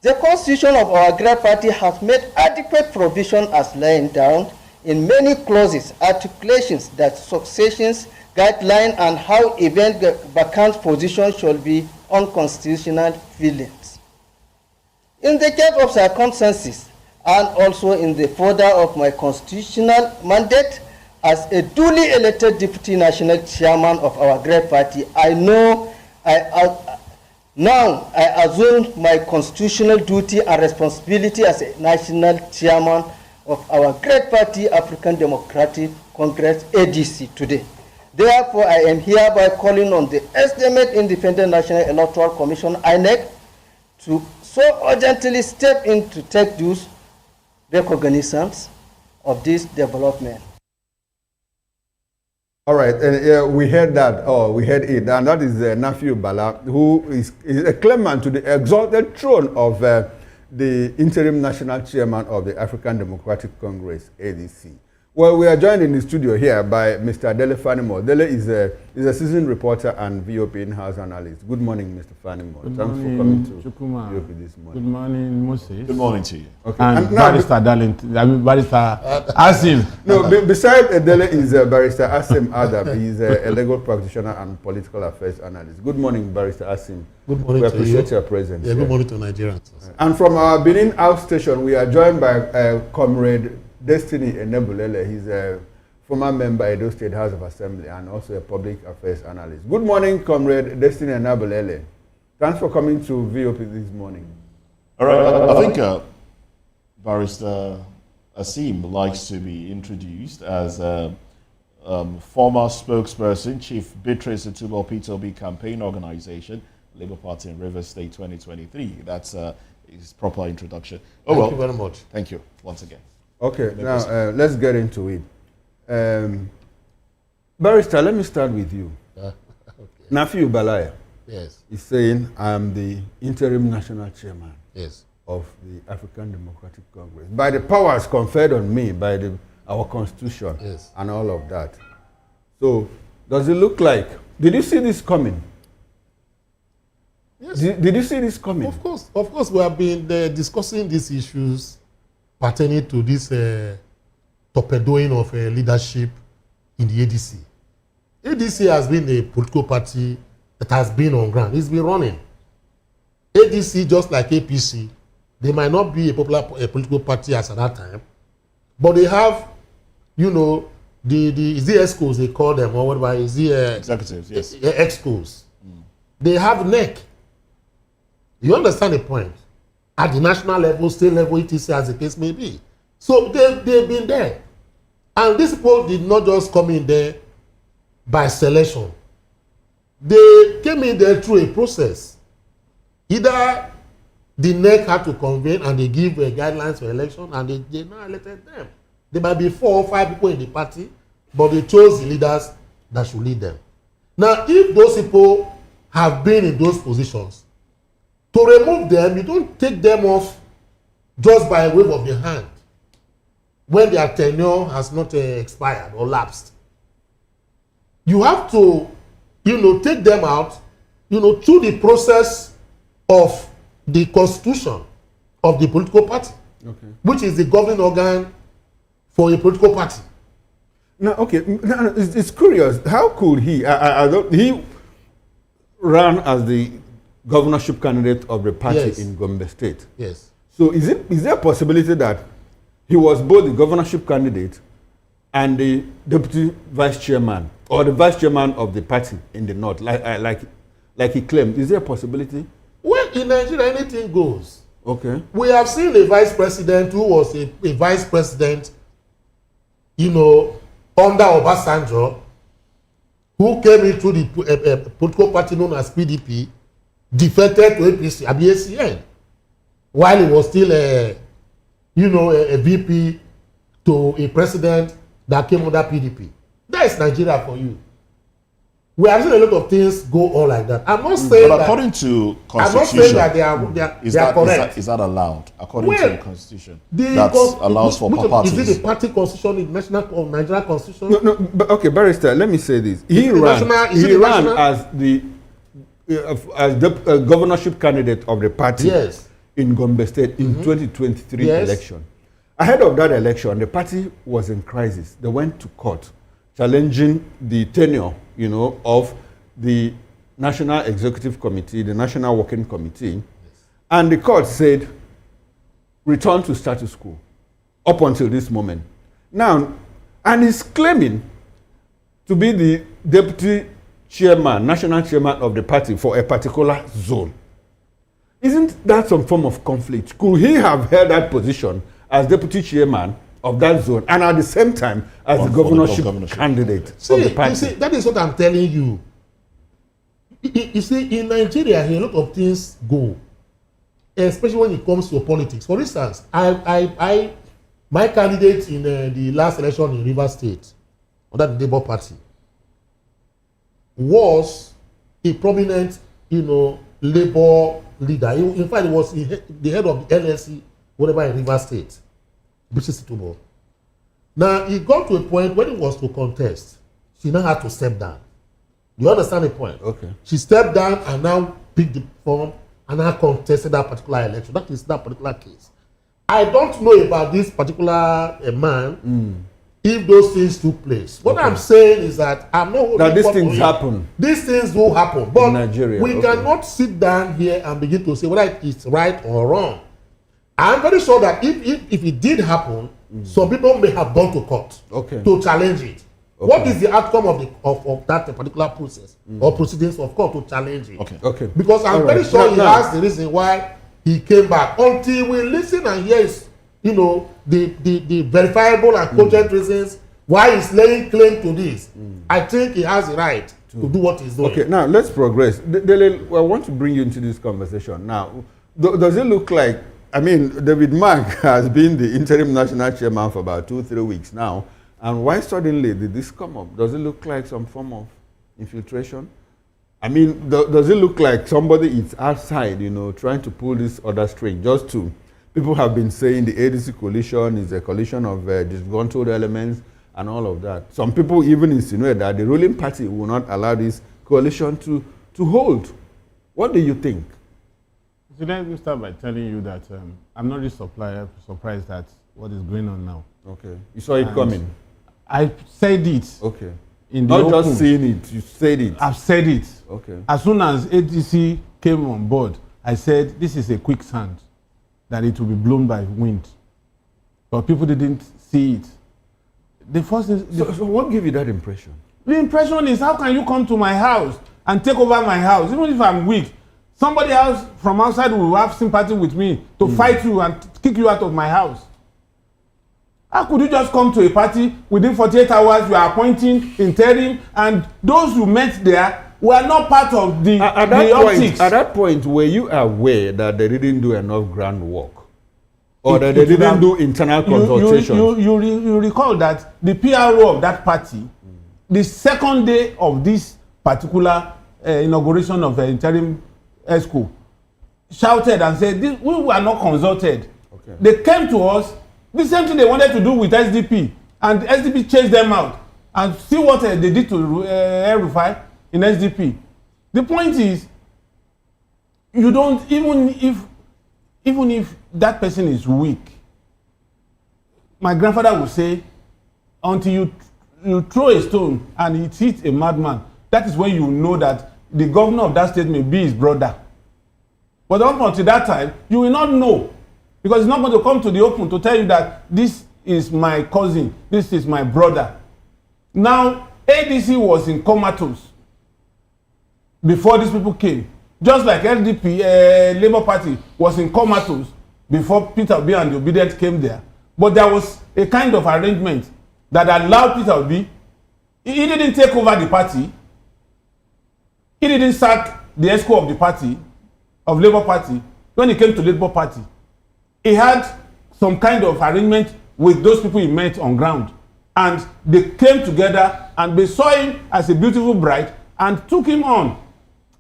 Speaker 8: The constitution of our great party has made adequate provision as laying down in many clauses, articulations that successions, guidelines, and how event vacant positions shall be unconstitutional feelings. In the case of circumstances, and also in the further of my constitutional mandate as a duly elected deputy national chairman of our great party, Now I assume my constitutional duty and responsibility as a national chairman of our great party, African Democratic Congress, ADC, today. Therefore, I am hereby calling on the esteemed Independent National Electoral Commission, INEC, to so urgently step in to take due recognitions of this development.
Speaker 1: All right, and we heard that, we heard it, and that is Nafiu Bala, who is a claimant to the exalted throne of the interim national chairman of the African Democratic Congress, ADC. Well, we are joined in the studio here by Mr. Dele Fanimo. Dele is a seasoned reporter and VOP in-house analyst. Good morning, Mr. Fanimo. Thanks for coming to VOP this morning.
Speaker 9: Good morning, Moses.
Speaker 2: Good morning to you.
Speaker 1: Okay.
Speaker 9: And Barrister Barrister Asim.
Speaker 1: No, beside Dele is Barrister Asim Adam. He's a legal practitioner and political affairs analyst. Good morning, Barrister Asim.
Speaker 10: Good morning
Speaker 1: we
Speaker 10: to you.
Speaker 1: We appreciate your presence.
Speaker 10: Yeah, good morning to Nigerians.
Speaker 1: And from our Benin outstation, we are joined by Comrade Destiny Enebulele. He's a former member of Edo State House of Assembly and also a public affairs analyst. Good morning, Comrade Destiny Enebulele. Thanks for coming to VOP this morning.
Speaker 2: All right, I think Barrister Asim likes to be introduced as former spokesperson, Chief Beatrice Itubo P2B campaign organization, Labour Party in Rivers State 2023. That's his proper introduction.
Speaker 10: Thank you very much.
Speaker 2: Thank you once again.
Speaker 1: Okay, now let's get into it. Barrister, let me start with you.
Speaker 10: Okay.
Speaker 1: Nafiu Bala
Speaker 10: Yes.
Speaker 1: is saying, I'm the interim national chairman
Speaker 10: Yes.
Speaker 1: of the African Democratic Congress. By the powers conferred on me by our constitution
Speaker 10: Yes.
Speaker 1: and all of that. So, does it look like, did you see this coming?
Speaker 10: Yes.
Speaker 1: Did you see this coming?
Speaker 10: Of course, we have been discussing these issues pertaining to this torpedoing of leadership in the ADC. ADC has been a political party that has been on ground. It's been running. ADC, just like APC, they might not be a political party as at that time, but they have, you know, is the EXCOs they call them, or whatever, is the
Speaker 2: executives, yes.
Speaker 10: EXCOs. They have neck. You understand the point? At the national level, state level, etc., as the case may be. So they've been there. And these people did not just come in there by selection. They came in there through a process. Either the NEC had to convene and they give guidelines for election, and they now elected them. There might be 4 or 5 people in the party, but they chose the leaders that should lead them. Now, if those people have been in those positions, to remove them, you don't take them off just by a wave of the hand when their tenure has not expired or lapsed. You have to, you know, take them out, you know, through the process of the constitution of the political party, okay, which is the governing organ for a political party.
Speaker 1: Now, okay, now, it's curious. How could he? He ran as the governorship candidate of the party, yes, in Gombe State.
Speaker 10: Yes.
Speaker 1: So is there a possibility that he was both the governorship candidate and the deputy vice chairman, or the vice chairman of the party in the north, like he claimed? Is there a possibility?
Speaker 10: Well, in Nigeria, anything goes.
Speaker 1: Okay.
Speaker 10: We have seen a vice president who was a vice president, you know, under Obasanjo, who came into the political party known as PDP, defected to APC, ACN, while he was still a VP to a president that came under PDP. That is Nigeria for you. We have seen a lot of things go on like that. I'm not saying
Speaker 2: but according to Constitution,
Speaker 10: I'm not saying that they are correct.
Speaker 2: Is that allowed? According to the Constitution, that allows for parties.
Speaker 10: Is it the party constitution, the national Nigerian constitution?
Speaker 1: No, but okay, Barrister, let me say this. He ran as the governorship candidate of the party,
Speaker 10: yes,
Speaker 1: in Gombe State in 2023 yes, election. Ahead of that election, the party was in crisis. They went to court challenging the tenure, you know, of the National Executive Committee, the National Working Committee, yes, and the court said, return to status quo up until this moment. Now, and he's claiming to be the deputy chairman, national chairman of the party for a particular zone. Isn't that some form of conflict? Could he have held that position as deputy chairman of that zone and at the same time as the governorship candidate of the party?
Speaker 10: You see, that is what I'm telling you. You see, in Nigeria, a lot of things go, especially when it comes to politics. For instance, my candidate in the last election in Rivers State, under the Labour Party, was a prominent, you know, Labour leader. In fact, he was the head of the LSC, whatever, in Rivers State, British Turmoil. Now, it got to a point when he was to contest, she now had to step down. You understand the point?
Speaker 1: Okay.
Speaker 10: She stepped down and now picked the form and now contested that particular election. That is that particular case. I don't know about this particular man, if those things took place. What I'm saying is that I'm not...
Speaker 1: That these things happen.
Speaker 10: These things will happen. But
Speaker 1: in Nigeria,
Speaker 10: we cannot sit down here and begin to say whether it's right or wrong. I'm very sure that if it did happen, some people may have gone to court to challenge it. Okay. What is the outcome of that particular process or proceedings of court to challenge it?
Speaker 1: Okay.
Speaker 10: Because I'm very sure he has the reason why he came back. Until we listen and hear his, you know, the verifiable and cogent reasons why he's laying claim to this, I think he has the right to do what he's doing.
Speaker 1: Okay, now let's progress. Dele, I want to bring you into this conversation. Now, does it look like, I mean, David Mark has been the interim national chairman for about 2-3 weeks now, and why suddenly did this come up? Does it look like some form of infiltration? I mean, does it look like somebody is outside, you know, trying to pull this other string just to... People have been saying the ADC coalition is a coalition of disgruntled elements and all of that. Some people even insinuate that the ruling party will not allow this coalition to hold. What do you think?
Speaker 9: So let me start by telling you that I'm not really surprised at what is going on now.
Speaker 1: Okay. You saw it coming?
Speaker 9: I said it.
Speaker 1: Okay.
Speaker 9: In the
Speaker 1: Not
Speaker 9: open.
Speaker 1: just saying it, you said it.
Speaker 9: I've said it.
Speaker 1: Okay.
Speaker 9: As soon as ADC came on board, I said this is a quicksand, that it will be blown by wind. But people didn't see it. The first is,
Speaker 1: So what gave you that impression?
Speaker 9: the impression is, how can you come to my house and take over my house, even if I'm weak? Somebody else from outside will have sympathy with me to fight you and kick you out of my house. How could you just come to a party within 48 hours, you are appointing interim, and those you met there were not part of the optics?
Speaker 1: At that point, were you aware that they didn't do enough groundwork? Or that they didn't do internal consultation?
Speaker 9: You recall that the PRO of that party, the second day of this particular inauguration of the interim ESCO, shouted and said, we were not consulted.
Speaker 1: Okay.
Speaker 9: They came to us, the same thing they wanted to do with SDP, and SDP chased them out. And see what they did to Refinery in SDP. The point is, you don't, even if that person is weak, my grandfather would say, until you throw a stone and it hits a madman, that is when you know that the governor of that state may be his brother. But up until that time, you will not know, because he's not going to come to the open to tell you that this is my cousin, this is my brother. Now, ADC was in comatose before these people came. Just like LDP, Labour Party, was in comatose before Peter Obi and the Obedient came there. But there was a kind of arrangement that allowed Peter Obi. He didn't take over the party. He didn't sack the ESCO of the party, of Labour Party, when he came to Labour Party. He had some kind of arrangement with those people he met on ground. And they came together and they saw him as a beautiful bride and took him on.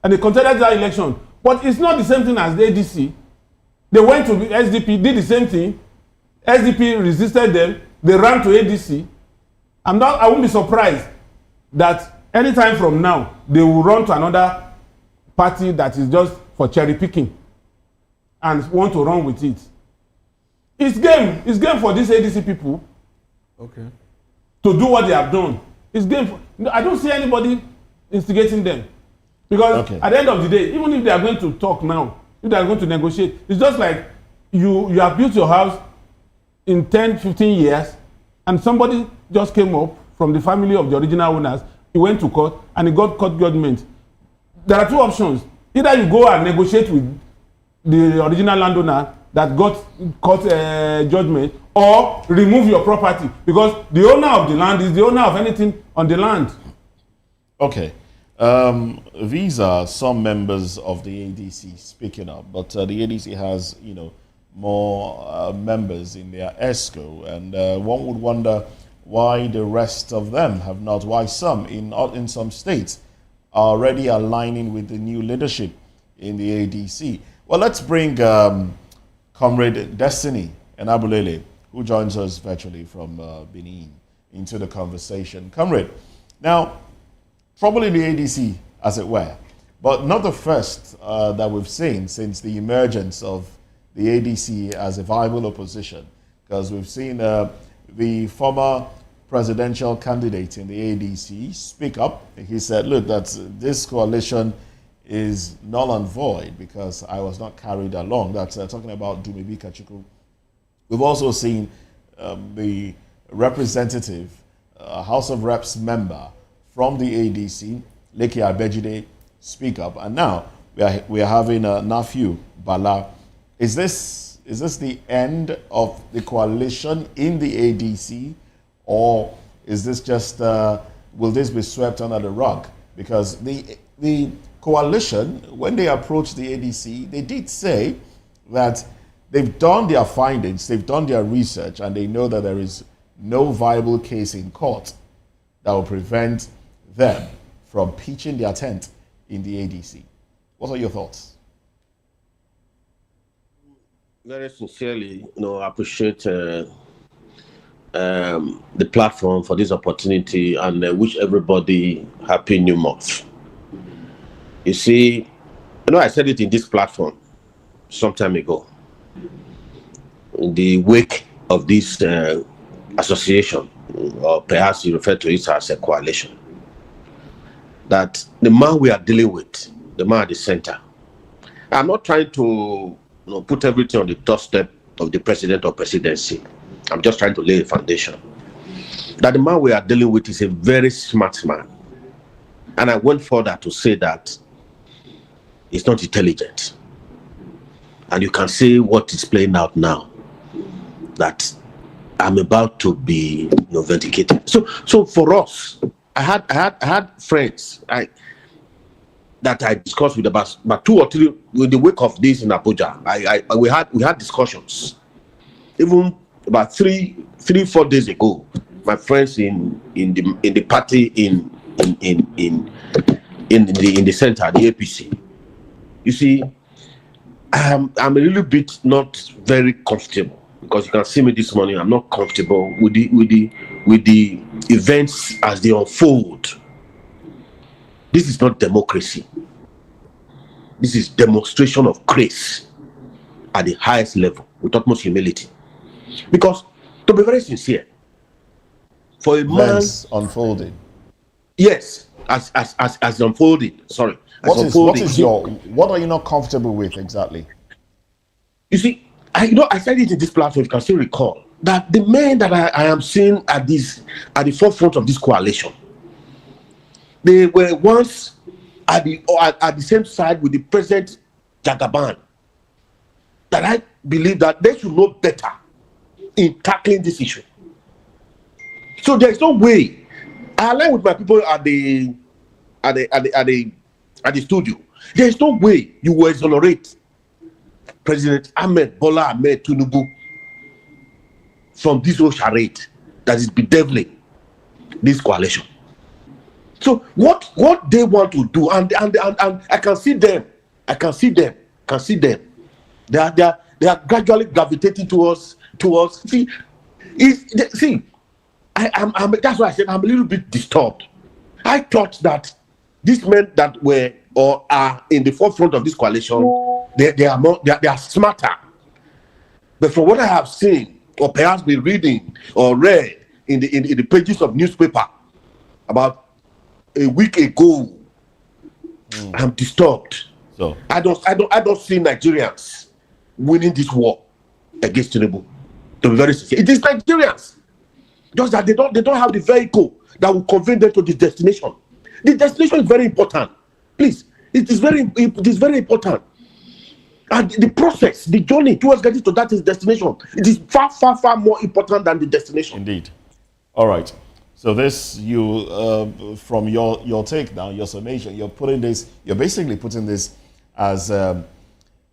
Speaker 9: And they contested that election. But it's not the same thing as the ADC. They went to SDP, did the same thing. SDP resisted them. They ran to ADC. I won't be surprised that anytime from now, they will run to another party that is just for cherry picking and want to run with it. It's game for these ADC people.
Speaker 1: Okay.
Speaker 9: To do what they have done. It's game for, I don't see anybody instigating them. Because at the end of the day, even if they are going to talk now, if they are going to negotiate, it's just like you have built your house in 10, 15 years, and somebody just came up from the family of the original owners, he went to court, and he got court judgment. There are two options. Either you go and negotiate with the original landowner that got court judgment, or remove your property, because the owner of the land is the owner of anything on the land.
Speaker 2: Okay. These are some members of the ADC speaking up, but the ADC has, more members in their ESCO, and one would wonder why the rest of them have not, why some in some states are already aligning with the new leadership in the ADC. Well, let's bring Comrade Destiny Enabulele, who joins us virtually from Benin, into the conversation. Comrade, now, trouble in the ADC, as it were, but not the first that we've seen since the emergence of the ADC as a viable opposition, because we've seen the former presidential candidate in the ADC speak up. He said, look, this coalition is null and void because I was not carried along. That's talking about Dumebi Kachuku. We've also seen the representative, House of Reps member from the ADC, Leke Abejide, speak up. And now we are having Nafiu Bala. Is this the end of the coalition in the ADC, or is this just will this be swept under the rug? Because the coalition, when they approached the ADC, they did say that they've done their findings, they've done their research, and they know that there is no viable case in court that will prevent them from pitching their tent in the ADC. What are your thoughts?
Speaker 11: Very sincerely, appreciate the platform for this opportunity, and wish everybody happy new month. You see, I said it in this platform some time ago. In the wake of this association, or perhaps you refer to it as a coalition, that the man we are dealing with, the man at the center, I'm not trying to put everything on the doorstep of the president or presidency. I'm just trying to lay a foundation. That the man we are dealing with is a very smart man. And I went further to say that he's not intelligent. And you can see what is playing out now, that I'm about to be vindicated. So for us, I had friends that I discussed with about 2 or 3 in the wake of this in Abuja. We had discussions. Even about 3-4 days ago, my friends in the party in the center, the APC. You see, I'm a little bit not very comfortable, because you can see me this morning. I'm not comfortable with the events as they unfold. This is not democracy. This is demonstration of grace at the highest level, with utmost humility. Because, to be very sincere, for a man
Speaker 2: unfolding.
Speaker 11: Yes, as unfolding. Sorry.
Speaker 2: What are you not comfortable with exactly?
Speaker 11: You see, I said it in this platform, you can still recall, that the men that I am seeing at the forefront of this coalition, they were once at the same side with the President Jagaban. That I believe that they should know better in tackling this issue. So there is no way. I align with my people at the studio. There is no way you will exonerate President Bola Ahmed Tinubu from this whole charade that is bedeviling this coalition. So what they want to do, and I can see them. They are gradually gravitating towards. See, that's why I said I'm a little bit disturbed. I thought that these men that were or are in the forefront of this coalition, they are smarter. But from what I have seen, or perhaps been reading or read in the pages of newspaper about a week ago, I'm disturbed.
Speaker 2: So
Speaker 11: I don't see Nigerians winning this war against Tinubu. To be very sincere, it is Nigerians. Just that they don't have the vehicle that will convey them to the destination. The destination is very important. Please, it is very important. And the process, the journey towards getting to that destination, it is far, far, far more important than the destination.
Speaker 2: Indeed. All right. So this, from your take now, your summation, you're basically putting this as an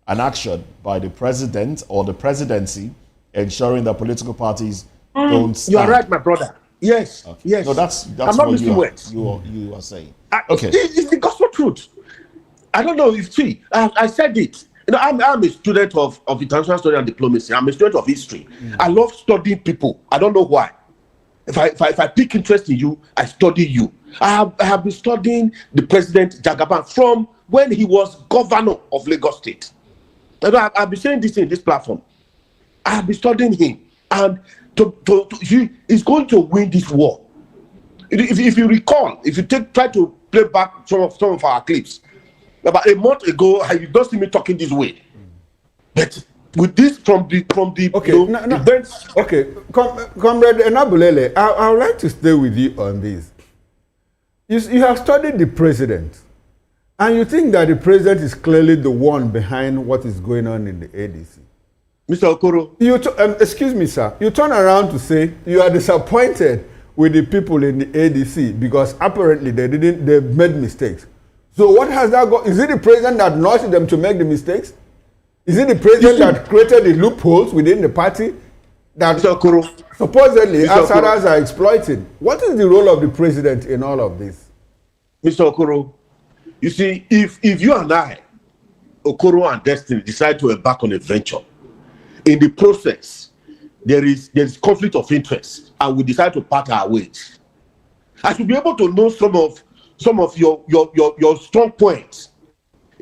Speaker 2: action by the president or the presidency, ensuring that political parties don't stand.
Speaker 11: You are right, my brother. Yes,
Speaker 2: okay.
Speaker 11: Yes.
Speaker 2: No, that's
Speaker 11: I'm not
Speaker 2: what
Speaker 11: missing
Speaker 2: you are saying.
Speaker 11: Okay. It's the gospel truth. I don't know if I said it. I'm a student of international study and diplomacy. I'm a student of history. I love studying people. I don't know why. If I pick interest in you, I study you. I have been studying the President Jagaban from when he was governor of Lagos State. I've been saying this in this platform. I have been studying him, and he is going to win this war. If you recall, if you try to play back some of our clips, about a month ago, you don't see me talking this way. But with this from the events.
Speaker 1: Okay, Comrade Enabulele, I would like to stay with you on this. You have studied the president, and you think that the president is clearly the one behind what is going on in the ADC.
Speaker 11: Mr. Okoro.
Speaker 1: Excuse me, sir. You turn around to say you are disappointed with the people in the ADC because apparently they made mistakes. So what has that got? Is it the president that nudged them to make the mistakes? Is it the president that created the loopholes within the party that supposedly outsiders are exploiting? What is the role of the president in all of this?
Speaker 11: Mr. Okoro, you see, if you and I, Okoro and Destiny, decide to embark on a venture, in the process, there is conflict of interest, and we decide to part our ways, I should be able to know some of your strong points.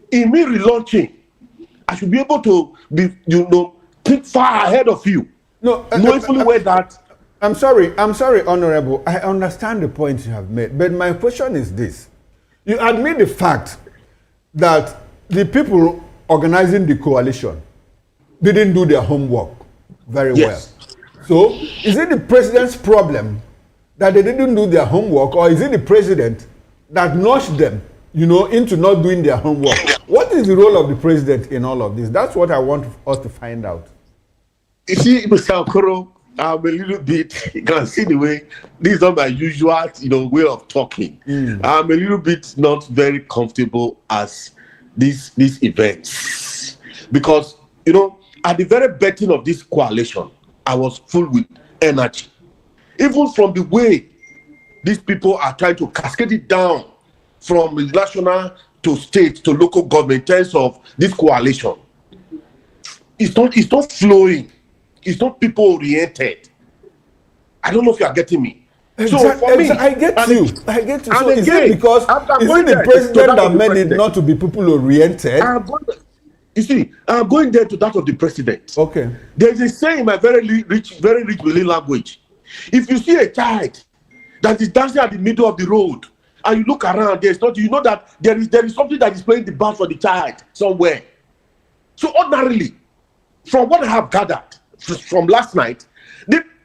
Speaker 11: In me relaunching, I should be able to be, think far ahead of you.
Speaker 1: No,
Speaker 11: knowing fully well that
Speaker 1: I'm sorry, Honorable. I understand the point you have made, but my question is this. You admit the fact that the people organizing the coalition didn't do their homework very well. So, is it the president's problem that they didn't do their homework, or is it the president that nudged them, into not doing their homework? What is the role of the president in all of this? That's what I want us to find out.
Speaker 11: You see, Mr. Okoro, I'm a little bit, you can see the way, this is not my usual, way of talking. I'm a little bit not very comfortable as these events. Because, at the very beginning of this coalition, I was full with energy. Even from the way these people are trying to cascade it down from national to state to local government in terms of this coalition. It's not flowing. It's not people oriented. I don't know if you are getting me. So for me,
Speaker 1: I get you. So is
Speaker 11: again,
Speaker 1: it because the president that made it not to be people oriented?
Speaker 11: You see, I'm going there to that of the president.
Speaker 1: Okay.
Speaker 11: There's a saying in my very rich Berlin language. If you see a child that is dancing at the middle of the road and you look around, there's not, that there is something that is playing the band for the child somewhere. So ordinarily, from what I have gathered from last night,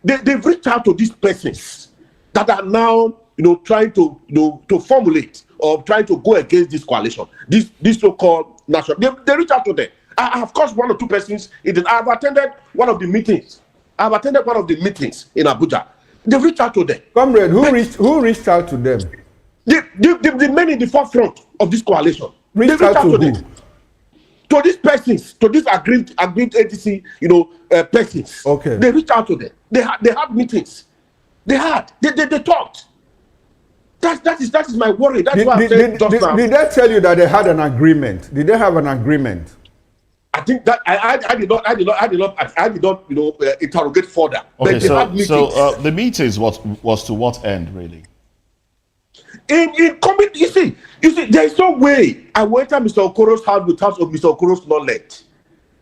Speaker 11: they've reached out to these persons that are now, trying to formulate or trying to go against this coalition, this so-called national. They reach out to them. I have course one or two persons. I've attended one of the meetings. in Abuja. They reach out to them.
Speaker 1: Comrade, who reached out to them?
Speaker 11: The men in the forefront of this coalition.
Speaker 1: Reached out to them.
Speaker 11: To these persons, to these agreed ADC, persons.
Speaker 1: Okay.
Speaker 11: They reach out to them. They had meetings. They talked. That is my worry. That's why I said just now.
Speaker 1: Did they tell you that they had an agreement? Did they have an agreement?
Speaker 11: I think that I did not interrogate further.
Speaker 2: Okay, so the meetings was to what end really?
Speaker 11: In committee, you see, there is no way I will enter Mr. Okoro's house without Mr. Okoro's knowledge.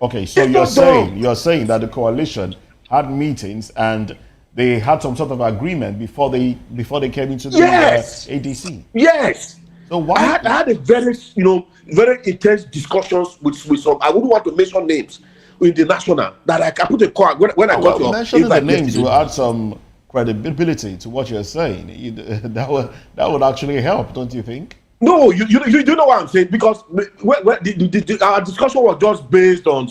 Speaker 2: Okay, so you're saying that the coalition had meetings and they had some sort of agreement before they came into the ADC.
Speaker 11: Yes.
Speaker 2: So why?
Speaker 11: I had a very intense discussions with some. I wouldn't want to mention names in the national that I put a call when I got your
Speaker 2: mentioning the names will add some credibility to what you're saying. That would actually help, don't you think?
Speaker 11: No, you know what I'm saying, because our discussion was just based on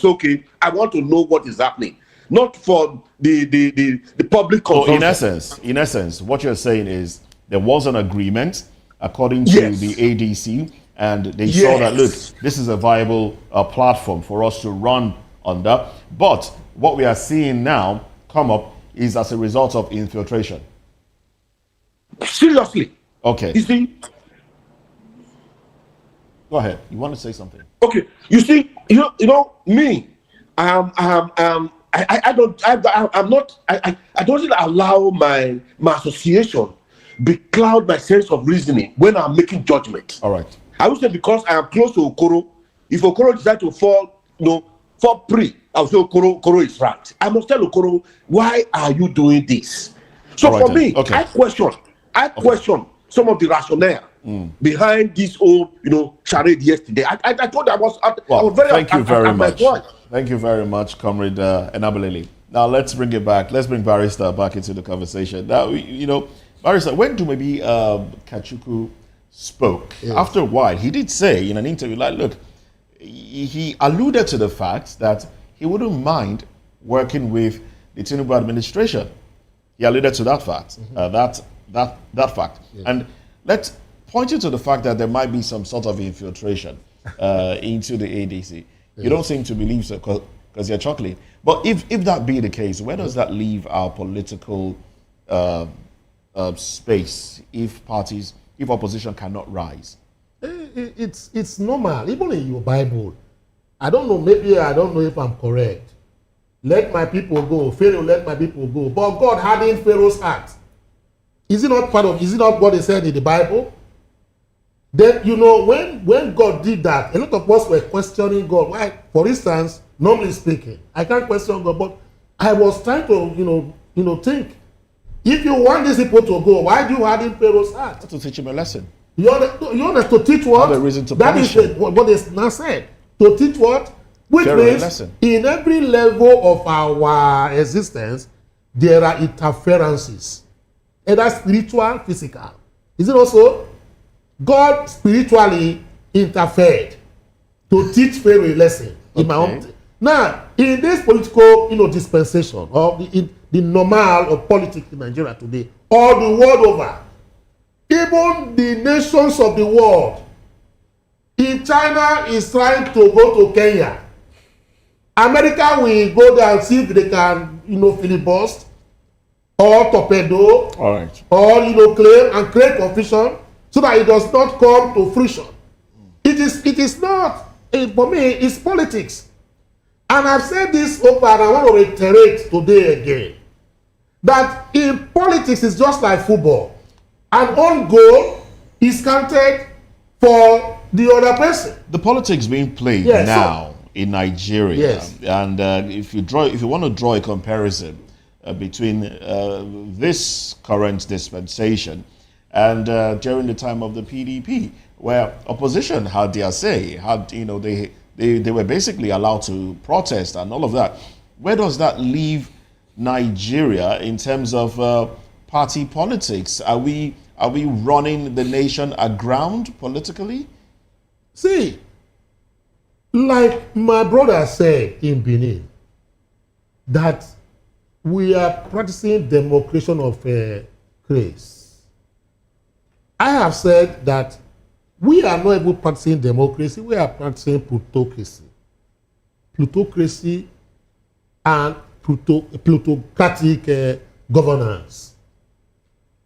Speaker 11: I want to know what is happening, not for the public consumption.
Speaker 2: So in essence, what you're saying is there was an agreement according to the ADC, and they saw that, look, this is a viable platform for us to run under. But what we are seeing now come up is as a result of infiltration.
Speaker 11: Seriously.
Speaker 2: Okay.
Speaker 11: You see?
Speaker 2: Go ahead. You want to say something?
Speaker 11: Okay. You see, me, I don't allow my association becloud my sense of reasoning when I'm making judgment.
Speaker 2: All right.
Speaker 11: I would say because I am close to Okoro, if Okoro decides to fall prey, I will say Okoro is right. I must tell Okoro, why are you doing this? So right, for me, I question some of the rationale behind this whole charade yesterday. I thought I was very.
Speaker 2: Thank you very much. Thank you very much, Comrade Enabelele. Now let's bring it back. Let's bring Barrister back into the conversation. Now Barrister, when Dumebi Kachuku spoke, after a while, he did say in an interview, look, he alluded to the fact that he wouldn't mind working with the Tinubu administration. He alluded to that fact, that fact. Yeah. And let's point you to the fact that there might be some sort of infiltration into the ADC. You don't seem to believe so because you're chuckling. But if that be the case, where does that leave our political space if opposition cannot rise?
Speaker 10: It's normal. Even in your Bible, I don't know if I'm correct. Let my people go. Pharaoh, let my people go. But God hardened Pharaoh's heart. Is it not what they said in the Bible? Then, when God did that, a lot of us were questioning God. Why? For instance, normally speaking, I can't question God, but I was trying to, think, If you want these people to go, why do you harden Pharaoh's heart?
Speaker 2: To teach him a lesson.
Speaker 10: You want to teach what?
Speaker 2: Not a reason to
Speaker 10: that
Speaker 2: punish
Speaker 10: is what is now said. To teach what? Which
Speaker 2: Pharaoh
Speaker 10: means
Speaker 2: lesson.
Speaker 10: in every level of our existence, there are interferences. Either spiritual, physical. Is it also? God spiritually interfered to teach Pharaoh a lesson. In my own now, in this political dispensation, or the normal of politics in Nigeria today, or the world over, even the nations of the world, if China is trying to go to Kenya, America will go there and see if they can, filibuster or torpedo,
Speaker 2: all right,
Speaker 10: or claim and create confusion so that it does not come to fruition. It is not, for me, it's politics. And I've said this over, and I want to reiterate today again, that in politics it's just like football. An own goal is counted for the other person.
Speaker 2: The politics being played now in Nigeria, and if you want to draw a comparison between this current dispensation and during the time of the PDP, where opposition had their say, they were basically allowed to protest and all of that. Where does that leave Nigeria in terms of party politics? Are we running the nation aground politically?
Speaker 10: See, like my brother said in Benin, that we are practicing democration of grace. I have said that we are not even practicing democracy, we are practicing plutocracy. Plutocracy and plutocratic governance.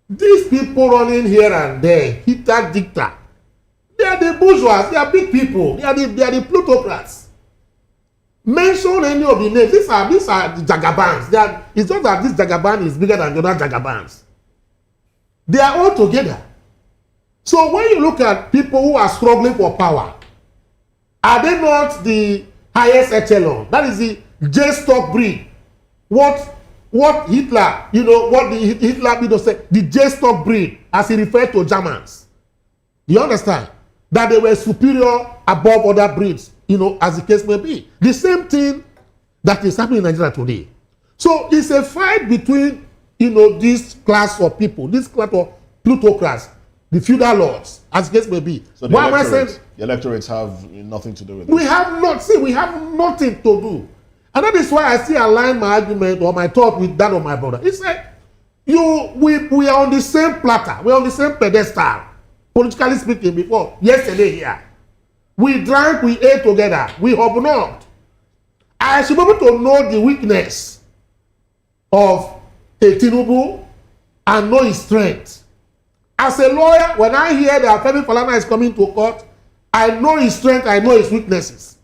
Speaker 10: These people running here and there, Hitler dictator, they are the bourgeois, they are big people, they are the plutocrats. Mention any of the names. These are the Jagabans. It's not that this Jagaban is bigger than the other Jagabans. They are all together. So when you look at people who are struggling for power, are they not the highest echelon? That is the J-stock breed. What Hitler, Hitler said, the J-stock breed, as he referred to Germans. You understand? That they were superior above other breeds, as the case may be. The same thing that is happening in Nigeria today. So it's a fight between, this class of people, this class of plutocrats, the feudal lords, as the case may be.
Speaker 2: So the electorates have nothing to do with it.
Speaker 10: We have nothing to do. And that is why I still align my argument or my thought with that of my brother. It's like, we are on the same platter, we're on the same pedestal, politically speaking, before yesterday here. We drank, we ate together, we hobnobbed. I should be able to know the weakness of a Tinubu and know his strength. As a lawyer, when I hear that Femi Falana is coming to court, I know his strength, I know his weaknesses.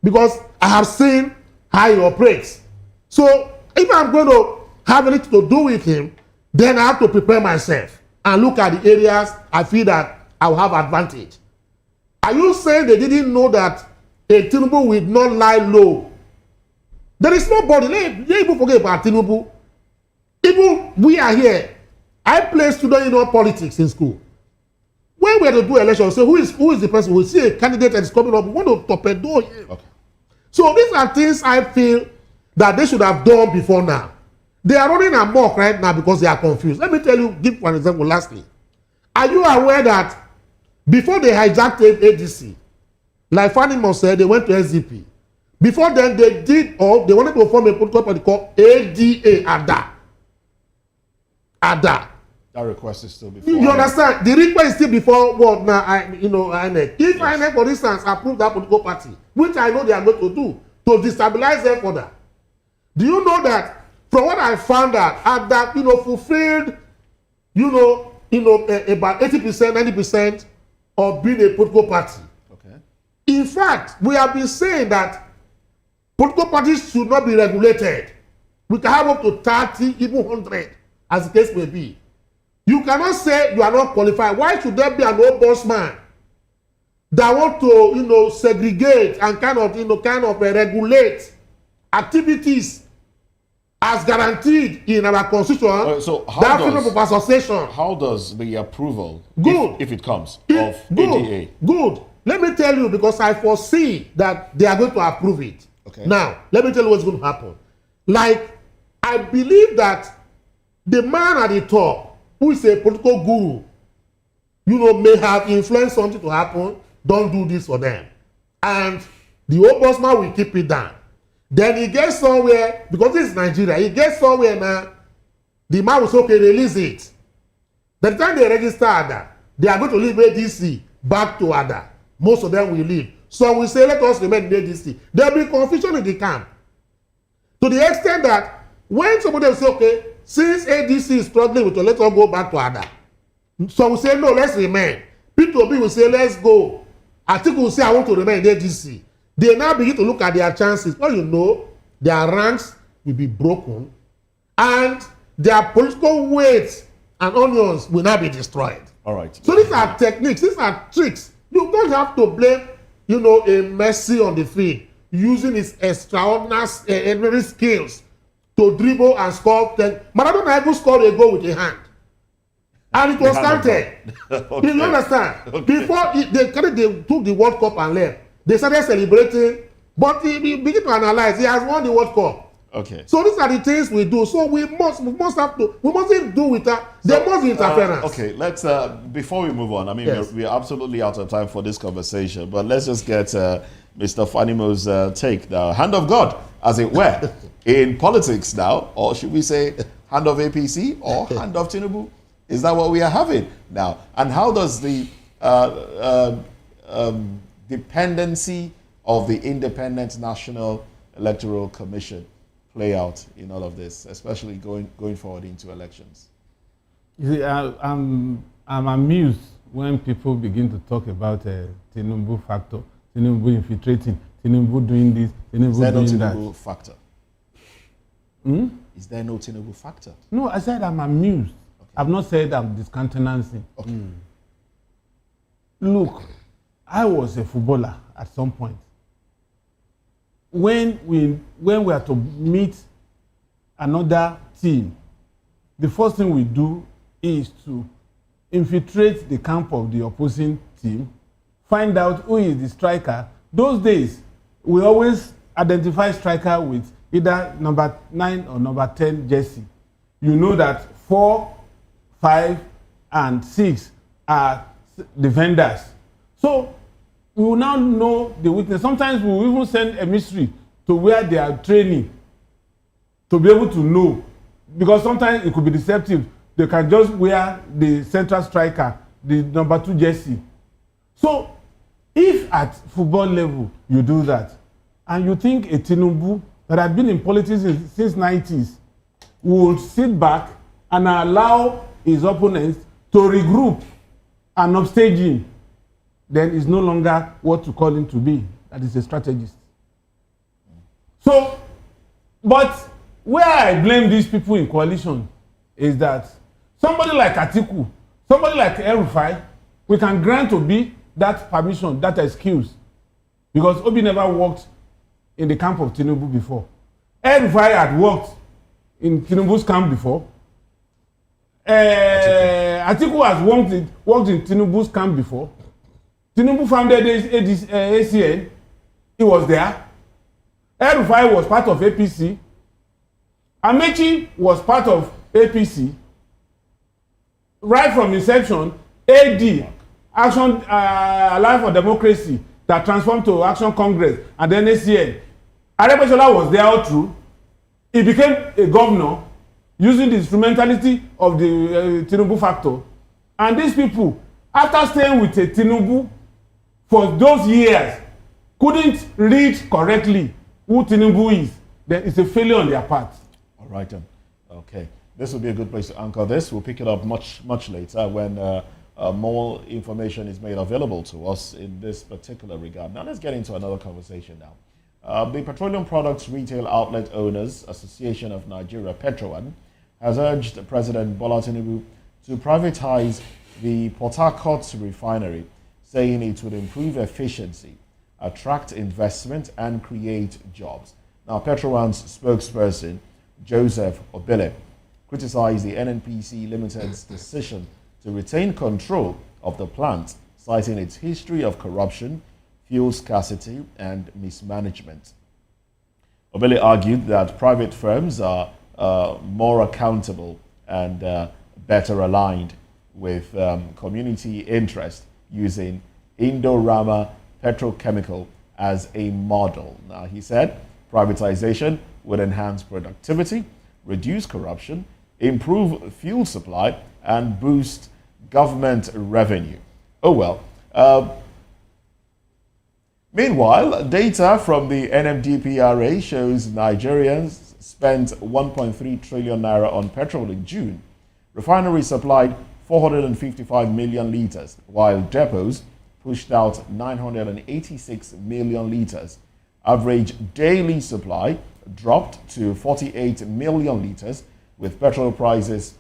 Speaker 10: Because I have seen how he operates. So if I'm going to have anything to do with him, then I have to prepare myself and look at the areas I feel that I will have advantage. Are you saying they didn't know that a Tinubu will not lie low? There is nobody. Let people forget about Tinubu. Even we are here. I play student politics in school. When we are to do elections, so who is the person? We see a candidate that is coming up, we want to torpedo him. Okay. So these are things I feel that they should have done before now. They are running amok right now because they are confused. Let me tell you, give one example lastly. Are you aware that before they hijacked ADC, like Fanimo said, they went to SDP. Before then, they wanted to form a political party called ADA, ADA.
Speaker 2: That request is still before.
Speaker 10: You understand? The request is still before what now? INEC. If INEC, for instance, approve that political party, which I know they are going to do to destabilize them further. Do you know that from what I found out, ADA, fulfilled, about 80%, 90% of being a political party.
Speaker 2: Okay.
Speaker 10: In fact, we have been saying that political parties should not be regulated. We can have up to 30, even 100, as the case may be. You cannot say you are not qualified. Why should there be an ombudsman that want to, segregate and kind of regulate activities as guaranteed in our constitution,
Speaker 2: so
Speaker 10: that freedom of association.
Speaker 2: How does the approval,
Speaker 10: good,
Speaker 2: if it comes, of ADA?
Speaker 10: Good. Let me tell you, because I foresee that they are going to approve it.
Speaker 2: Okay.
Speaker 10: Now, let me tell you what's going to happen. Like, I believe that the man at the top, who is a political guru, may have influenced something to happen. Don't do this for them. And the ombudsman will keep it down. Then he gets somewhere, because this is Nigeria, he gets somewhere now, the man will say, okay, release it. By the time they register ADA, they are going to leave ADC back to ADA. Most of them will leave. So we say, let us remain in ADC. There will be confusion in the camp. To the extent that when somebody will say, okay, since ADC is struggling with it, let us go back to ADA. So we say, no, let's remain. P2B will say, let's go. Atiku will say, I want to remain in ADC. They now begin to look at their chances. Well, their ranks will be broken and their political weights and onions will now be destroyed.
Speaker 2: All right.
Speaker 10: So these are techniques, these are tricks. You don't have to blame, a Messi on the field using his extraordinary skills to dribble and score. Maradona even scored a goal with a hand. And it was counted. Okay. You understand? Okay. Before they took the World Cup and left, they started celebrating, but he begin to analyze. He has won the World Cup.
Speaker 2: Okay.
Speaker 10: So these are the things we do. So we mustn't do with that. There must be interference.
Speaker 2: Okay, let's before we move on. I mean,
Speaker 10: yes,
Speaker 2: we're absolutely out of time for this conversation, but let's just get Mr. Fanimo's take, the hand of God, as it were, in politics now, or should we say, hand of APC or hand of Tinubu? Is that what we are having now? And how does the dependency of the Independent National Electoral Commission play out in all of this, especially going forward into elections?
Speaker 9: You see, I'm amused when people begin to talk about Tinubu factor, Tinubu infiltrating, Tinubu doing this, Tinubu doing that. Is there no Tinubu
Speaker 2: factor? Is there no Tinubu factor?
Speaker 9: No, I said I'm amused. Okay. I've not said I'm discountenancing.
Speaker 2: Okay.
Speaker 9: Look, I was a footballer at some point. When we are to meet another team, the first thing we do is to infiltrate the camp of the opposing team, find out who is the striker. Those days, we always identify striker with either number 9 or number 10 jersey. You know that 4, 5, and 6 are defenders. So we will now know the weakness. Sometimes we will even send a mystery to where they are training to be able to know. Because sometimes it could be deceptive. They can just wear the central striker, the number 2 jersey. So if at football level you do that, and you think a Tinubu that had been in politics since 90s would sit back and allow his opponents to regroup and upstage him, then it's no longer what to call him to be. That is a strategist. So, but where I blame these people in coalition is that somebody like Atiku, somebody like El-Rufai, we can grant Obi that permission, that excuse, because Obi never worked in the camp of Tinubu before. El-Rufai had worked in Tinubu's camp before. Atiku has worked in Tinubu's camp before. Tinubu founded ACN. He was there. El-Rufai was part of APC. Amechi was part of APC. Right from inception, AD, Action Alliance for Democracy, that transformed to Action Congress, and then ACN. Aregbesola was there all through. He became a governor using the instrumentality of the Tinubu factor. And these people, after staying with Tinubu for those years, couldn't read correctly who Tinubu is. Then it's a failure on their part.
Speaker 2: All right, then. Okay. This will be a good place to anchor this. We'll pick it up much later when more information is made available to us in this particular regard. Now, let's get into another conversation now. The Petroleum Products Retail Outlet Owners Association of Nigeria, Petrowan, has urged President Bola Tinubu to privatize the Port Harcourt Refinery, saying it would improve efficiency, attract investment, and create jobs. Now, Petrowan's spokesperson, Joseph Obele, criticized the NNPC Limited's decision to retain control of the plant, citing its history of corruption, fuel scarcity, and mismanagement. Obele argued that private firms are more accountable and better aligned with community interest, using Indorama Petrochemical as a model. Now, he said privatization would enhance productivity, reduce corruption, improve fuel supply, and boost government revenue. Oh well. Meanwhile, data from the NMDPRA shows Nigerians spent 1.3 trillion naira on petrol in June. Refineries supplied 455 million liters, while depots pushed out 986 million liters. Average daily supply dropped to 48 million liters, with petrol prices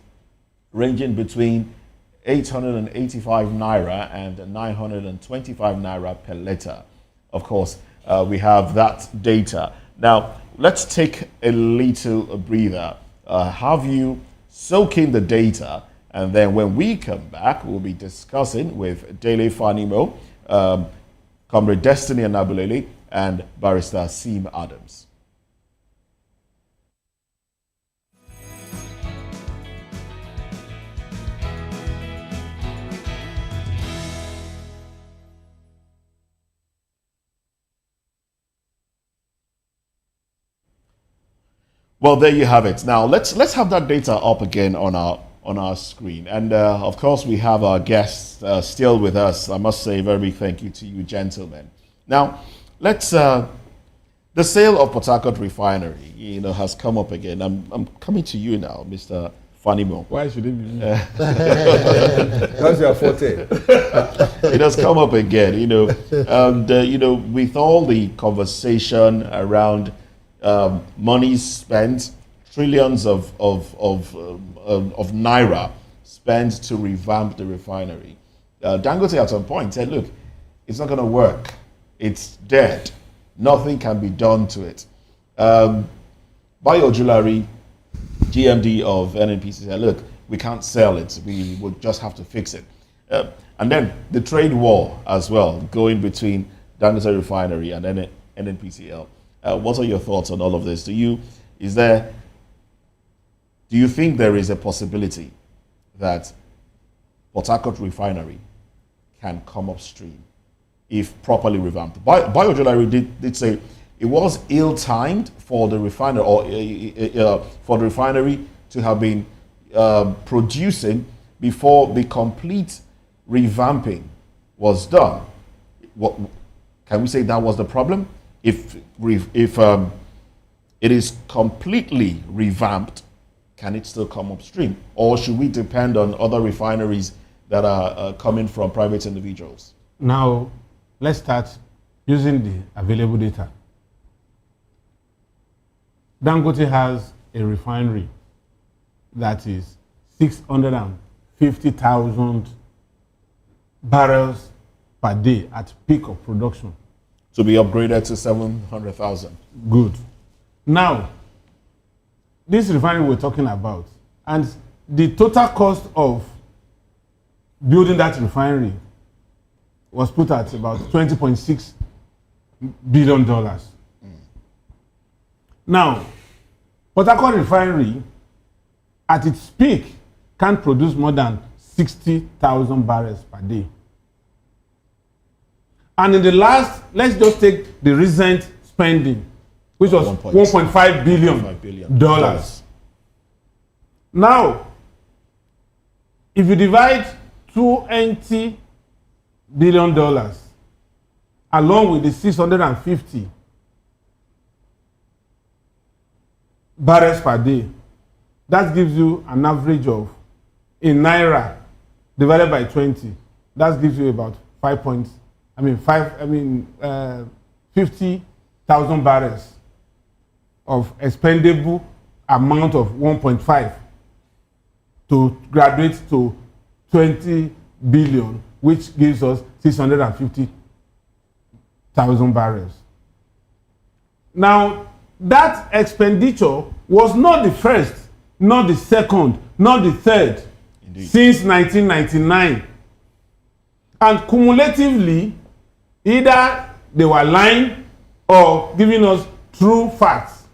Speaker 2: ranging between 885 naira and 925 naira per liter. Of course, we have that data. Now, let's take a little breather. Have you soak in the data, and then when we come back, we'll be discussing with Dele Fanimo, Comrade Destiny Anabulele, and Barrister Sim Adams. Well, there you have it. Now let's have that data up again on our screen, and of course we have our guests still with us. I must say a very big thank you to you, gentlemen. Now let's the sale of Port Harcourt Refinery, has come up again. I'm coming to you now, Mr. Fanimo.
Speaker 9: Why should it be?
Speaker 1: That's your forte.
Speaker 2: It has come up again, and with all the conversation around money spent, trillions of naira spent to revamp the refinery. Dangote at some point said, look, it's not going to work. It's dead. Nothing can be done to it. Bayo Julari, GMD of NNPC, said, look, we can't sell it. We would just have to fix it. And then the trade war as well, going between Dangote Refinery and NNPCL. What are your thoughts on all of this? Do you think there is a possibility that Port Harcourt Refinery can come upstream if properly revamped? Bayo Julari did say it was ill-timed for the refinery to have been producing before the complete revamping was done. What can we say that was the problem? If it is completely revamped, can it still come upstream? Or should we depend on other refineries that are coming from private individuals?
Speaker 9: Now, let's start using the available data. Dangote has a refinery that is 650,000 barrels per day at peak of production.
Speaker 2: To be upgraded to 700,000.
Speaker 9: Good. Now, this refinery we're talking about, and the total cost of building that refinery was put at about $20.6 billion. Now, Port Harcourt Refinery, at its peak, can produce more than 60,000 barrels per day. And in the last, let's just take the recent spending, which was $1.5 billion. Now, if you divide $20 billion along with the 650 barrels per day, that gives you an average of, in naira divided by 20, that gives you about 50,000 barrels of expendable amount of 1.5 to graduate to 20 billion, which gives us 650,000 barrels. Now, that expenditure was not the first, not the second, not the third. Indeed. Since 1999. And cumulatively, either they were lying or giving us true facts.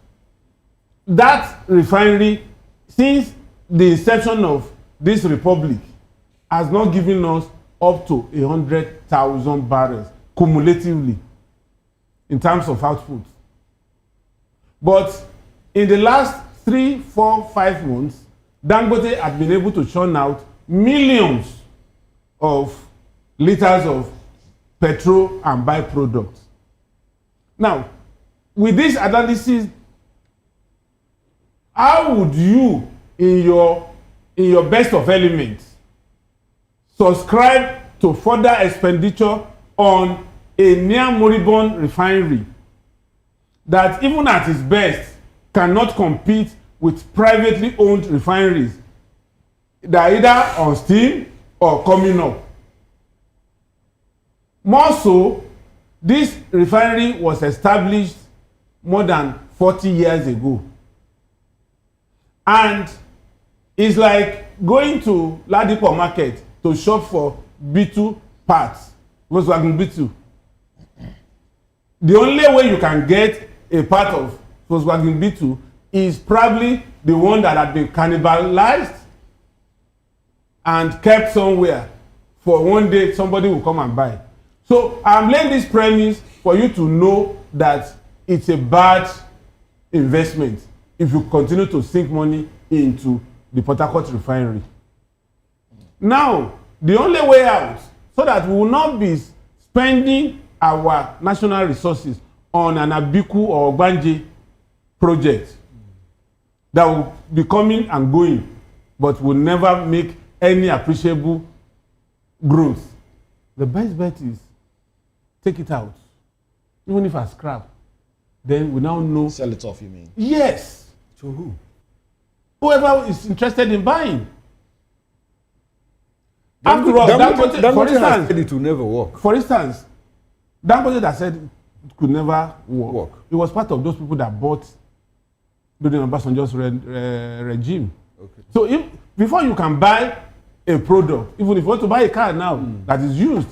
Speaker 9: That refinery, since the inception of this republic, has not given us up to 100,000 barrels cumulatively in terms of output. But in the last 3, 4, 5 months, Dangote has been able to churn out millions of liters of petrol and byproducts. Now, with this analysis, how would you, in your best of elements, subscribe to further expenditure on a near moribund refinery that, even at its best, cannot compete with privately owned refineries that are either on steam or coming up? More so, this refinery was established more than 40 years ago. And it's like going to Ladipo Market to shop for B2 parts, Volkswagen B2. The only way you can get a part of Volkswagen B2 is probably the one that had been cannibalized and kept somewhere for one day somebody will come and buy. So I'm laying this premise for you to know that it's a bad investment if you continue to sink money into the Port Harcourt refinery. Now, the only way out, so that we will not be spending our national resources on an Abiku or Gbanje project that will be coming and going, but will never make any appreciable growth. The best bet is take it out. Even if I scrap, then we now know.
Speaker 2: Sell it off, you mean?
Speaker 9: Yes.
Speaker 1: To who?
Speaker 9: Whoever is interested in buying. After all, Dangote, for instance,
Speaker 1: said it will never work.
Speaker 9: For instance, Dangote that said it could never work. It was part of those people that bought during Obasanjo's regime. Okay. So if before you can buy a product, even if you want to buy a car now that is used,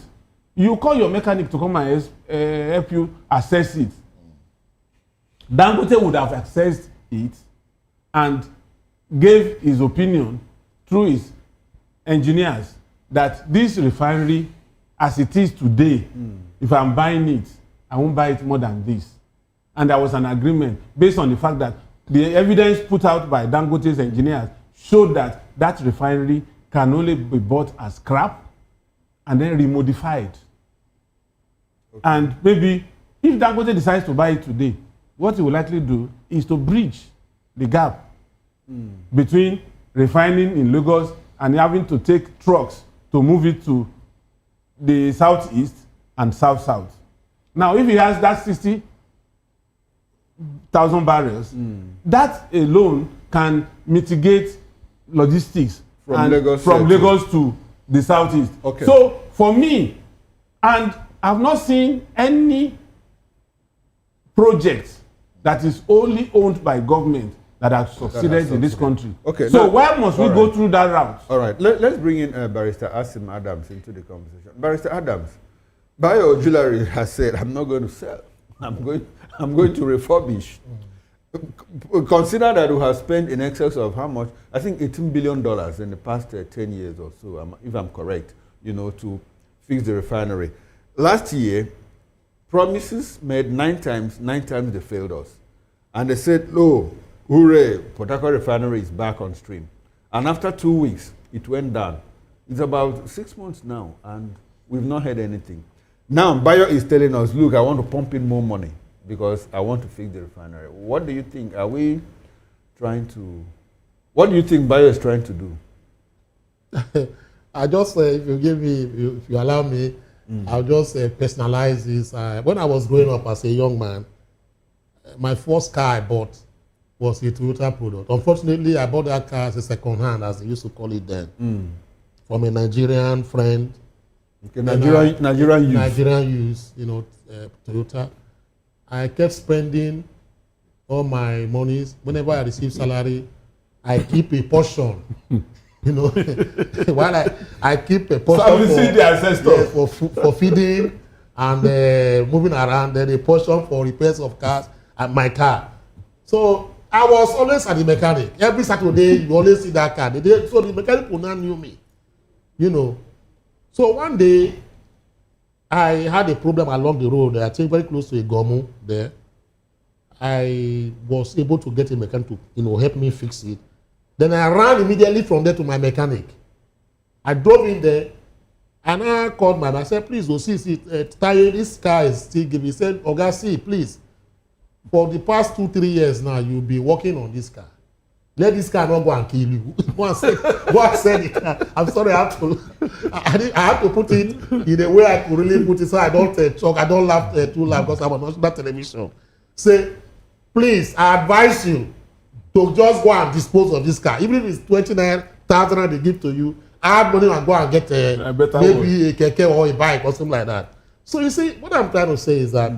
Speaker 9: you call your mechanic to come and help you assess it. Dangote would have assessed it and gave his opinion through his engineers that this refinery, as it is today, if I'm buying it, I won't buy it more than this. And there was an agreement based on the fact that the evidence put out by Dangote's engineers showed that that refinery can only be bought as scrap and then remodified. Okay. And maybe if Dangote decides to buy it today, what he will likely do is to bridge the gap between refining in Lagos and having to take trucks to move it to the southeast and south-south. Now, if he has that 60,000 barrels, that alone can mitigate logistics
Speaker 1: from
Speaker 9: Lagos to the southeast. Okay. So, for me, and I've not seen any project that is only owned by government that has succeeded in this country. Okay. So why must we go through that route?
Speaker 1: All right. Let's bring in Barrister Asim Adams into the conversation. Barrister Adams, Bio Jewelry has said, I'm not going to sell. I'm going to refurbish. Consider that we have spent in excess of how much? I think $18 billion in the past 10 years or so, if I'm correct, to fix the refinery. Last year, promises made 9 times they failed us. And they said, oh, hooray, Port Harcourt refinery is back on stream. And after 2 weeks, it went down. It's about 6 months now, and we've not heard anything. Now, Bayo is telling us, look, I want to pump in more money because I want to fix the refinery. What do you think? What do you think Bayo is trying to do?
Speaker 10: I just, if you allow me, I'll just personalize this. When I was growing up as a young man, my first car I bought was a Toyota product. Unfortunately, I bought that car as a second hand, as they used to call it then, from a Nigerian friend.
Speaker 1: Okay, Nigerian use.
Speaker 10: Nigerian use, Toyota. I kept spending all my monies. Whenever I receive salary, I keep a portion. You know, while I keep a portion for feeding and moving around, then a portion for repairs of cars and my car. So I was always at the mechanic. Every Saturday, you always see that car. So the mechanic will not knew me. You know. So one day, I had a problem along the road. I think very close to a Gombe there. I was able to get a mechanic to, help me fix it. Then I ran immediately from there to my mechanic. I drove in there and I called my man. I said, please, this car is still giving. He said, Oga, see, please, for the past 2-3 years now, you'll be working on this car. Let this car not go and kill you. Go and sell the car. I'm sorry, I have to put it in a way I could really put it so I don't talk, I don't laugh too loud because I'm on national television. Say, please, I advise you to just go and dispose of this car. Even if it's 29,000 they give to you, add money and go and get maybe a keke or a bike or something like that. So you see, what I'm trying to say is that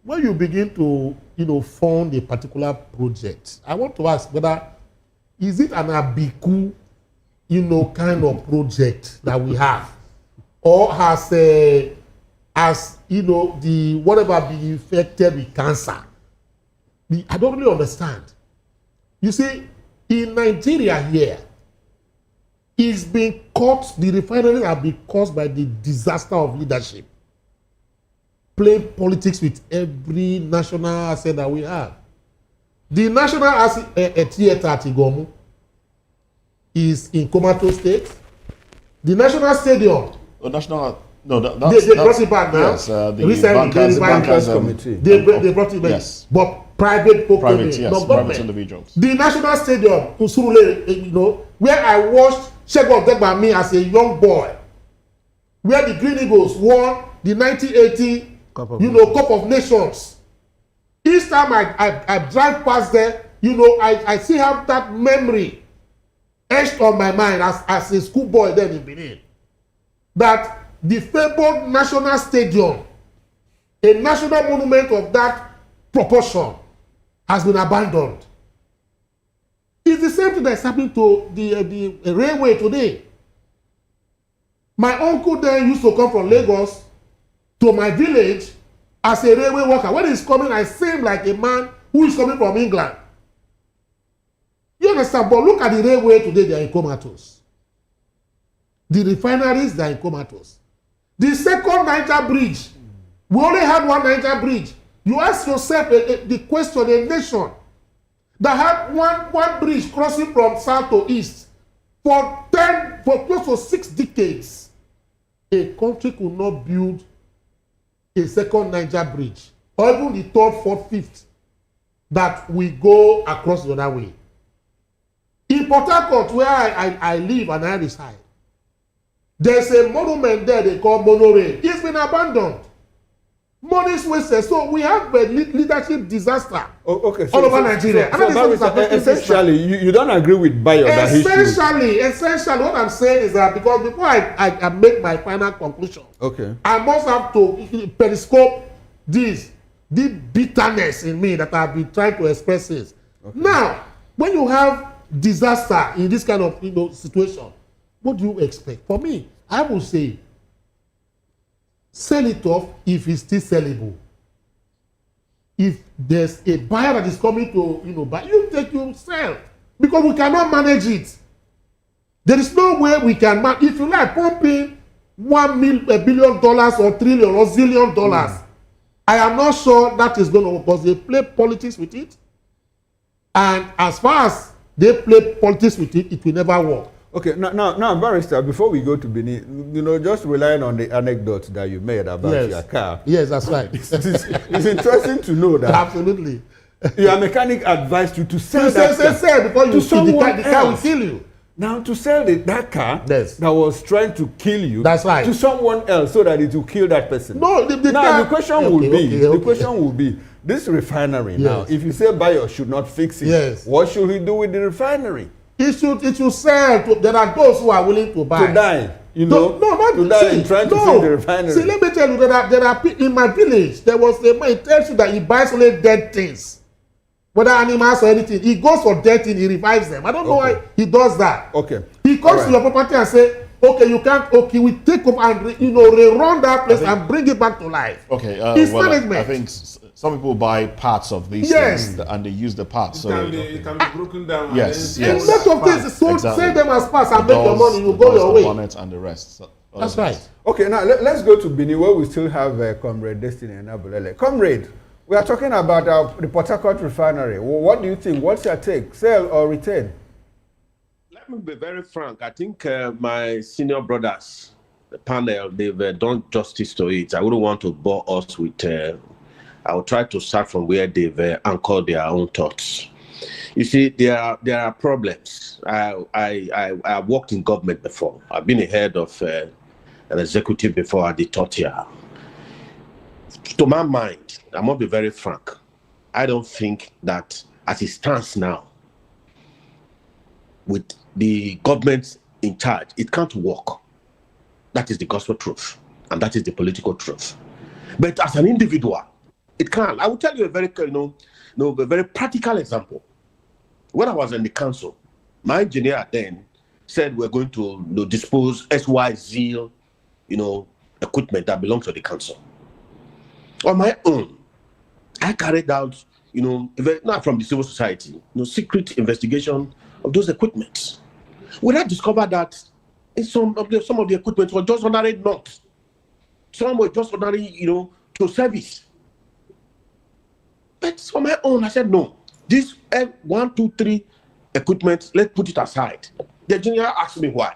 Speaker 10: when you begin to, fund a particular project, I want to ask whether is it an abiku, kind of project that we have, or has the whatever be infected with cancer? I don't really understand. You see, in Nigeria here, it's been caught, the refineries have been caused by the disaster of leadership. Playing politics with every national asset that we have. The national theater at Gombe is in comatose state. The national stadium.
Speaker 2: They brought
Speaker 10: it back now.
Speaker 2: Yes, the bankers committee.
Speaker 10: They brought it back.
Speaker 2: Yes.
Speaker 10: But private
Speaker 2: private individuals.
Speaker 10: The national stadium, Usurule, where I watched Shegun Odegbami as a young boy, where the Green Eagles won the 1980 Cup of Nations. Each time I drive past there, I still have that memory etched on my mind as a schoolboy then in Benin. That the fabled national stadium, a national monument of that proportion, has been abandoned. It's the same thing that's happening to the railway today. My uncle then used to come from Lagos to my village as a railway worker. When he's coming, I see him like a man who is coming from England. You understand? But look at the railway today, they are in comatose. The refineries, they are in comatose. The second Niger bridge, we only had one Niger bridge. You ask yourself the question, a nation that had one bridge crossing from south to east for close to 6 decades, a country could not build a second Niger bridge, or even the third, fourth, fifth, that we go across the other way. In Port Harcourt, where I live and I reside, there's a monument there they call monorail. It's been abandoned. Money is wasted. So we have a leadership disaster all over Nigeria.
Speaker 1: Essentially, you don't agree with Bayo that he
Speaker 10: Essentially, what I'm saying is that because before I make my final conclusion, I must have to periscope the bitterness in me that I've been trying to express this. Now, when you have disaster in this kind of situation, what do you expect? For me, I would say, sell it off if it's still sellable. If there's a buyer that is coming to buy, you sell. Because we cannot manage it. There is no way we can manage. If you like pumping $1 billion or trillion or zillion dollars, I am not sure that is going to work because they play politics with it. And as far as they play politics with it, it will never work.
Speaker 1: Okay, now, Barrister, before we go to Benin, just relying on the anecdotes that you made about your car.
Speaker 10: Yes, that's right.
Speaker 1: It's interesting to know that.
Speaker 10: Absolutely.
Speaker 1: Your mechanic advised you to sell that car.
Speaker 10: Sell before you see the car will kill you.
Speaker 1: Now, to sell that car that was trying to kill you,
Speaker 10: that's right,
Speaker 1: to someone else so that it will kill that person.
Speaker 10: No,
Speaker 1: the question will be, this refinery now, if you say Bayo should not fix it, what should he do with the refinery?
Speaker 10: It should sell. There are those who are willing to buy.
Speaker 1: To die, not to die in trying to fix the refinery.
Speaker 10: See, let me tell you, there are in my village, there was a man, he tells you that he buys only dead things. whether animals or anything. He goes for death and he revives them. I don't know why he does that.
Speaker 1: Okay.
Speaker 10: He comes to your property and say, okay, you can't, okay, we take up and, rerun that place and bring it back to life.
Speaker 2: Okay.
Speaker 10: It's management.
Speaker 2: I think some people buy parts of these things and they use the parts.
Speaker 9: It can be broken down.
Speaker 2: Yes.
Speaker 10: And most of things, sell them as parts and make your money, you go your way.
Speaker 2: The bonnet and the rest. So,
Speaker 10: that's right.
Speaker 1: Okay, now let's go to Benin, where we still have Comrade Destiny and Abulele. Comrade, we are talking about the Port Harcourt Refinery. What do you think? What's your take? Sell or retain?
Speaker 11: Let me be very frank. I think my senior brothers, the panel, they've done justice to it. I wouldn't want to bore us with... I will try to start from where they've anchored their own thoughts. You see, there are problems. I worked in government before. I've been a head of an executive before at the third year. To my mind, I must be very frank. I don't think that as it stands now, with the government in charge, it can't work. That is the gospel truth, and that is the political truth. But as an individual, it can. I will tell you a very, a very practical example. When I was in the council, my engineer then said we're going to dispose SYZ, equipment that belongs to the council. On my own, I carried out, not from the civil society, secret investigation of those equipments. When I discovered that some of the equipment were just ordinary not. Some were just ordinary, to service. But on my own, I said, no, this 1, 2, 3 equipment, let's put it aside. The engineer asked me why.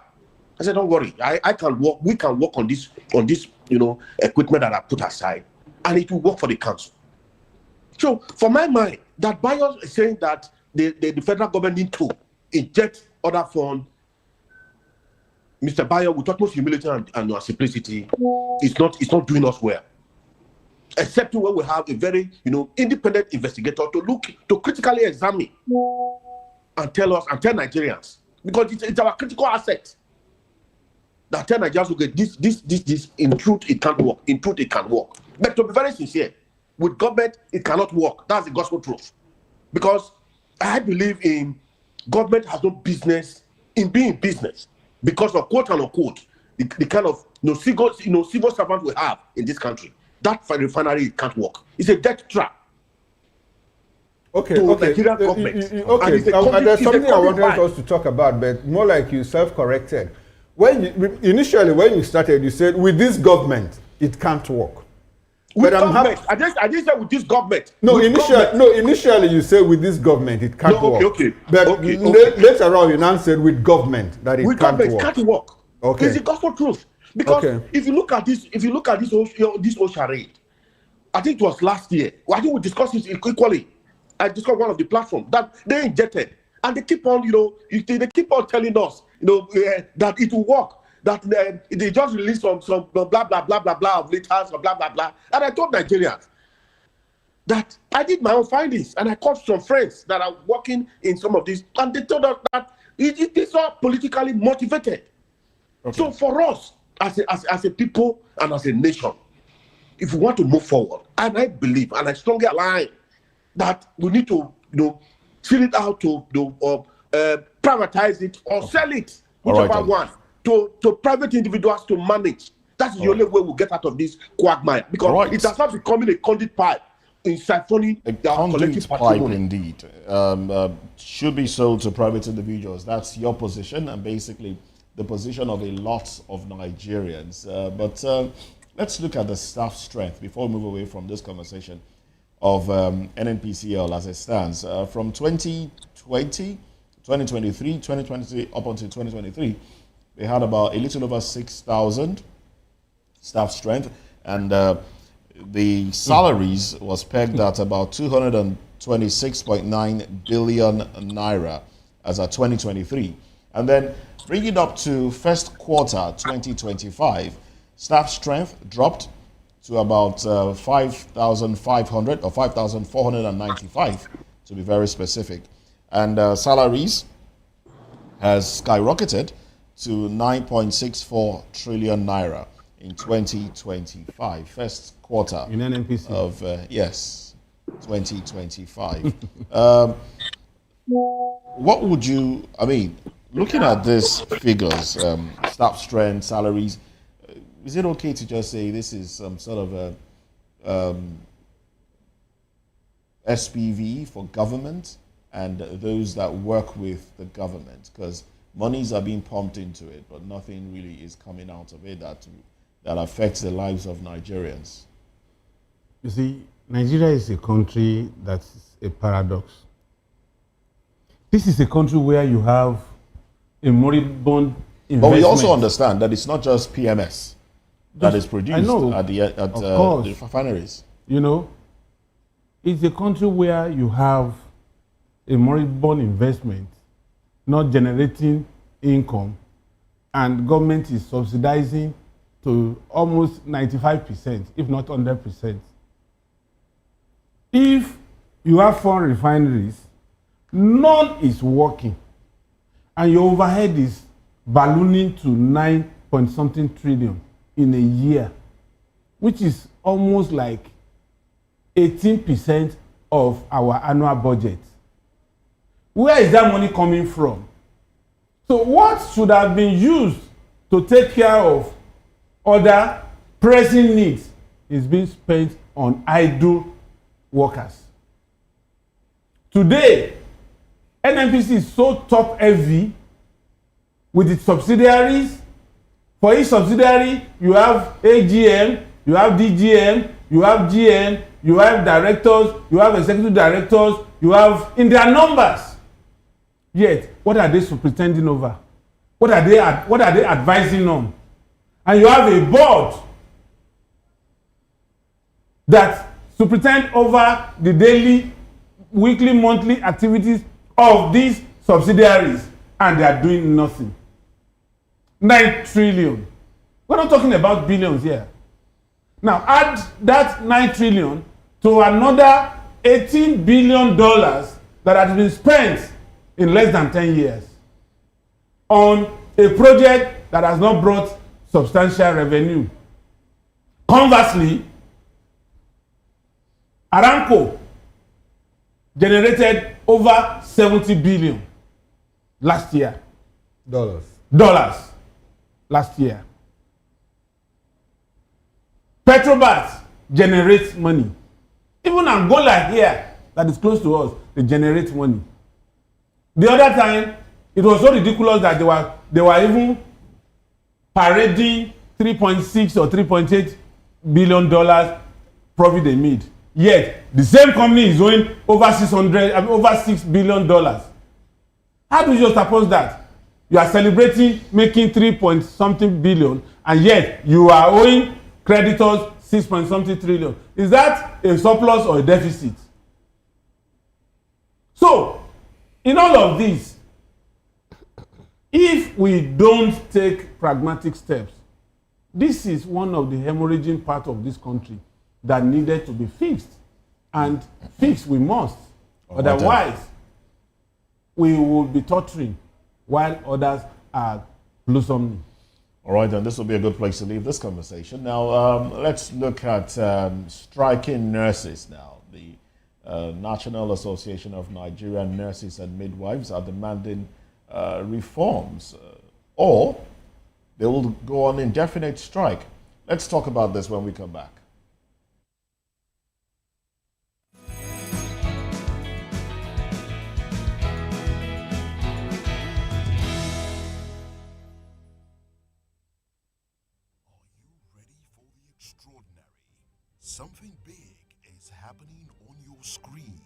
Speaker 11: I said, don't worry, I can work, we can work on this, equipment that I put aside, and it will work for the council. So, for my mind, that Bayo is saying that the federal government need to inject other funds. Mr. Bayo, with utmost humility and simplicity, it's not doing us well. Except when we have a very, independent investigator to critically examine and tell Nigerians, because it's our critical asset. That tell Nigerians, okay, this, in truth, it can't work. In truth, it can work. But to be very sincere, with government, it cannot work. That's the gospel truth. Because I believe in government has no business in being business because of quote unquote the kind of civil servant we have in this country. That refinery can't work. It's a death trap.
Speaker 1: Okay.
Speaker 11: Nigerian government.
Speaker 1: There's something I wanted us to talk about, but more like you self-corrected. Initially, when you started, you said, with this government, it can't work.
Speaker 11: With government. I just said with this government.
Speaker 1: Initially you said with this government, it can't work.
Speaker 11: Okay.
Speaker 1: But later on, you now said with government, that it can't work.
Speaker 11: It can't work.
Speaker 1: Okay.
Speaker 11: It's the gospel truth. Because if you look at this whole charade, I think it was last year. I think we discussed it equally. I discussed one of the platforms that they injected, and they keep on, they keep on telling us, that it will work. That they just released some blah blah blah blah blah of liters or blah blah blah. And I told Nigerians that I did my own findings, and I called some friends that are working in some of these, and they told us that it is all politically motivated. Okay. So for us, as a people and as a nation, if we want to move forward, and I believe and I strongly align that we need to fill it out to privatize it or sell it, whichever one, to private individuals to manage. That's the only way we'll get out of this quagmire, because it has not becoming a conduit pipe in siphoning our collective patrimony.
Speaker 2: Indeed. Should be sold to private individuals. That's your position, and basically the position of a lot of Nigerians. But let's look at the staff strength before we move away from this conversation of NNPCL as it stands. From 2020, 2023, 2023 up until 2023, they had about a little over 6,000 staff strength, and the salaries was pegged at about 226.9 billion naira as at 2023. And then bring it up to first quarter 2025, staff strength dropped to about 5,500 or 5,495 to be very specific. And salaries has skyrocketed to 9.64 trillion naira in 2025, first quarter
Speaker 9: in NNPC
Speaker 2: of yes. 2025. What would you, I mean, looking at these figures, staff strength, salaries, is it okay to just say this is some sort of a SPV for government and those that work with the government? Because monies are being pumped into it, but nothing really is coming out of it that affects the lives of Nigerians.
Speaker 9: You see, Nigeria is a country that's a paradox. This is a country where you have a moribund investment.
Speaker 2: But we also understand that it's not just PMS that is produced at the refineries.
Speaker 9: You know, it's a country where you have a moribund investment not generating income, and government is subsidizing to almost 95%, if not 100%. If you have 4 refineries, none is working, and your overhead is ballooning to 9-point-something trillion in a year, which is almost like 18% of our annual budget. Where is that money coming from? So what should have been used to take care of other pressing needs is being spent on idle workers. Today, NNPC is so top heavy with its subsidiaries. For each subsidiary, you have AGM, you have DGM, you have GM, you have directors, you have executive directors, you have in their numbers. Yet, what are they superintending over? What are they advising on? And you have a board that superintends over the daily, weekly, monthly activities of these subsidiaries, and they are doing nothing. 9 trillion. We're not talking about billions here. Now, add that 9 trillion to another $18 billion that has been spent in less than 10 years on a project that has not brought substantial revenue. Conversely, Aramco generated over 70 billion last year. Dollars last year. Petrobras generates money. Even Angola here, that is close to us, they generate money. The other time, it was so ridiculous that they were even parading 3.6 or 3.8 billion dollars profit they made. Yet the same company is owing over $6 billion. How do you suppose that? You are celebrating making 3-point-something billion, and yet you are owing creditors 6-point-something trillion. Is that a surplus or a deficit? So, in all of this, if we don't take pragmatic steps, this is one of the hemorrhaging part of this country that needed to be fixed. And fixed we must. Otherwise, we will be tottering while others are blossoming.
Speaker 2: All right, then this will be a good place to leave this conversation. Now, let's look at striking nurses now. The National Association of Nigerian Nurses and Midwives are demanding reforms, or they will go on indefinite strike. Let's talk about this when we come back.
Speaker 3: Something big is happening on your screen.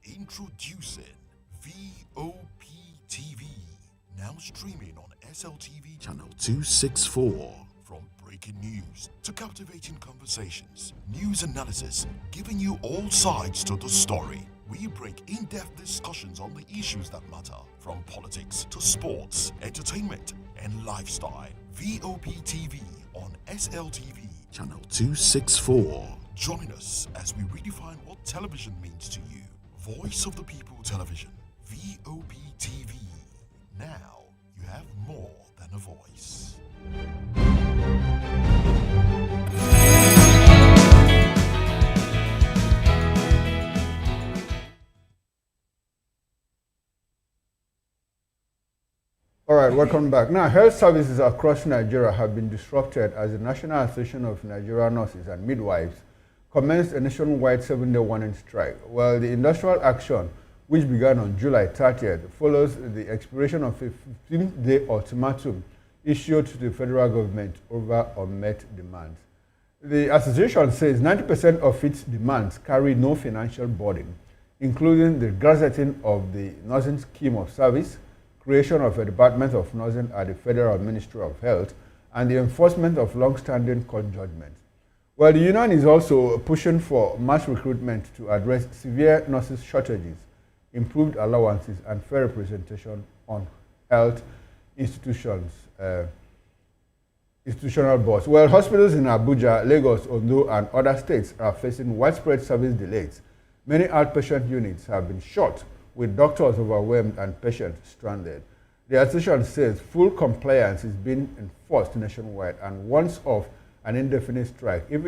Speaker 3: Introducing VOP TV, now streaming on SLTV channel 264. From breaking news to captivating conversations, news analysis, giving you all sides to the story. We break in-depth discussions on the issues that matter, from politics to sports, entertainment, and lifestyle. VOP TV on SLTV channel 264. Join us as we redefine what television means to you. Voice of the People Television, VOP TV. Now you have more than a voice.
Speaker 2: 1
Speaker 1: All right, welcome back. Now, health services across Nigeria have been disrupted as the National Association of Nigerian Nurses and Midwives commenced a nationwide 7-day warning strike. Well, the industrial action, which began on July 30th, follows the expiration of a 15-day ultimatum issued to the federal government over unmet demands. The association says 90% of its demands carry no financial burden, including the gazetting of the nursing scheme of service, creation of a Department of Nursing at the Federal Ministry of Health, and the enforcement of long-standing court judgments. Well, the union is also pushing for mass recruitment to address severe nurses shortages, improved allowances, and fair representation on health institutions, institutional boards. Well, hospitals in Abuja, Lagos, Ondo, and other states are facing widespread service delays. Many outpatient units have been shut, with doctors overwhelmed and patients stranded. The association says full compliance is being enforced nationwide and warns of an indefinite strike if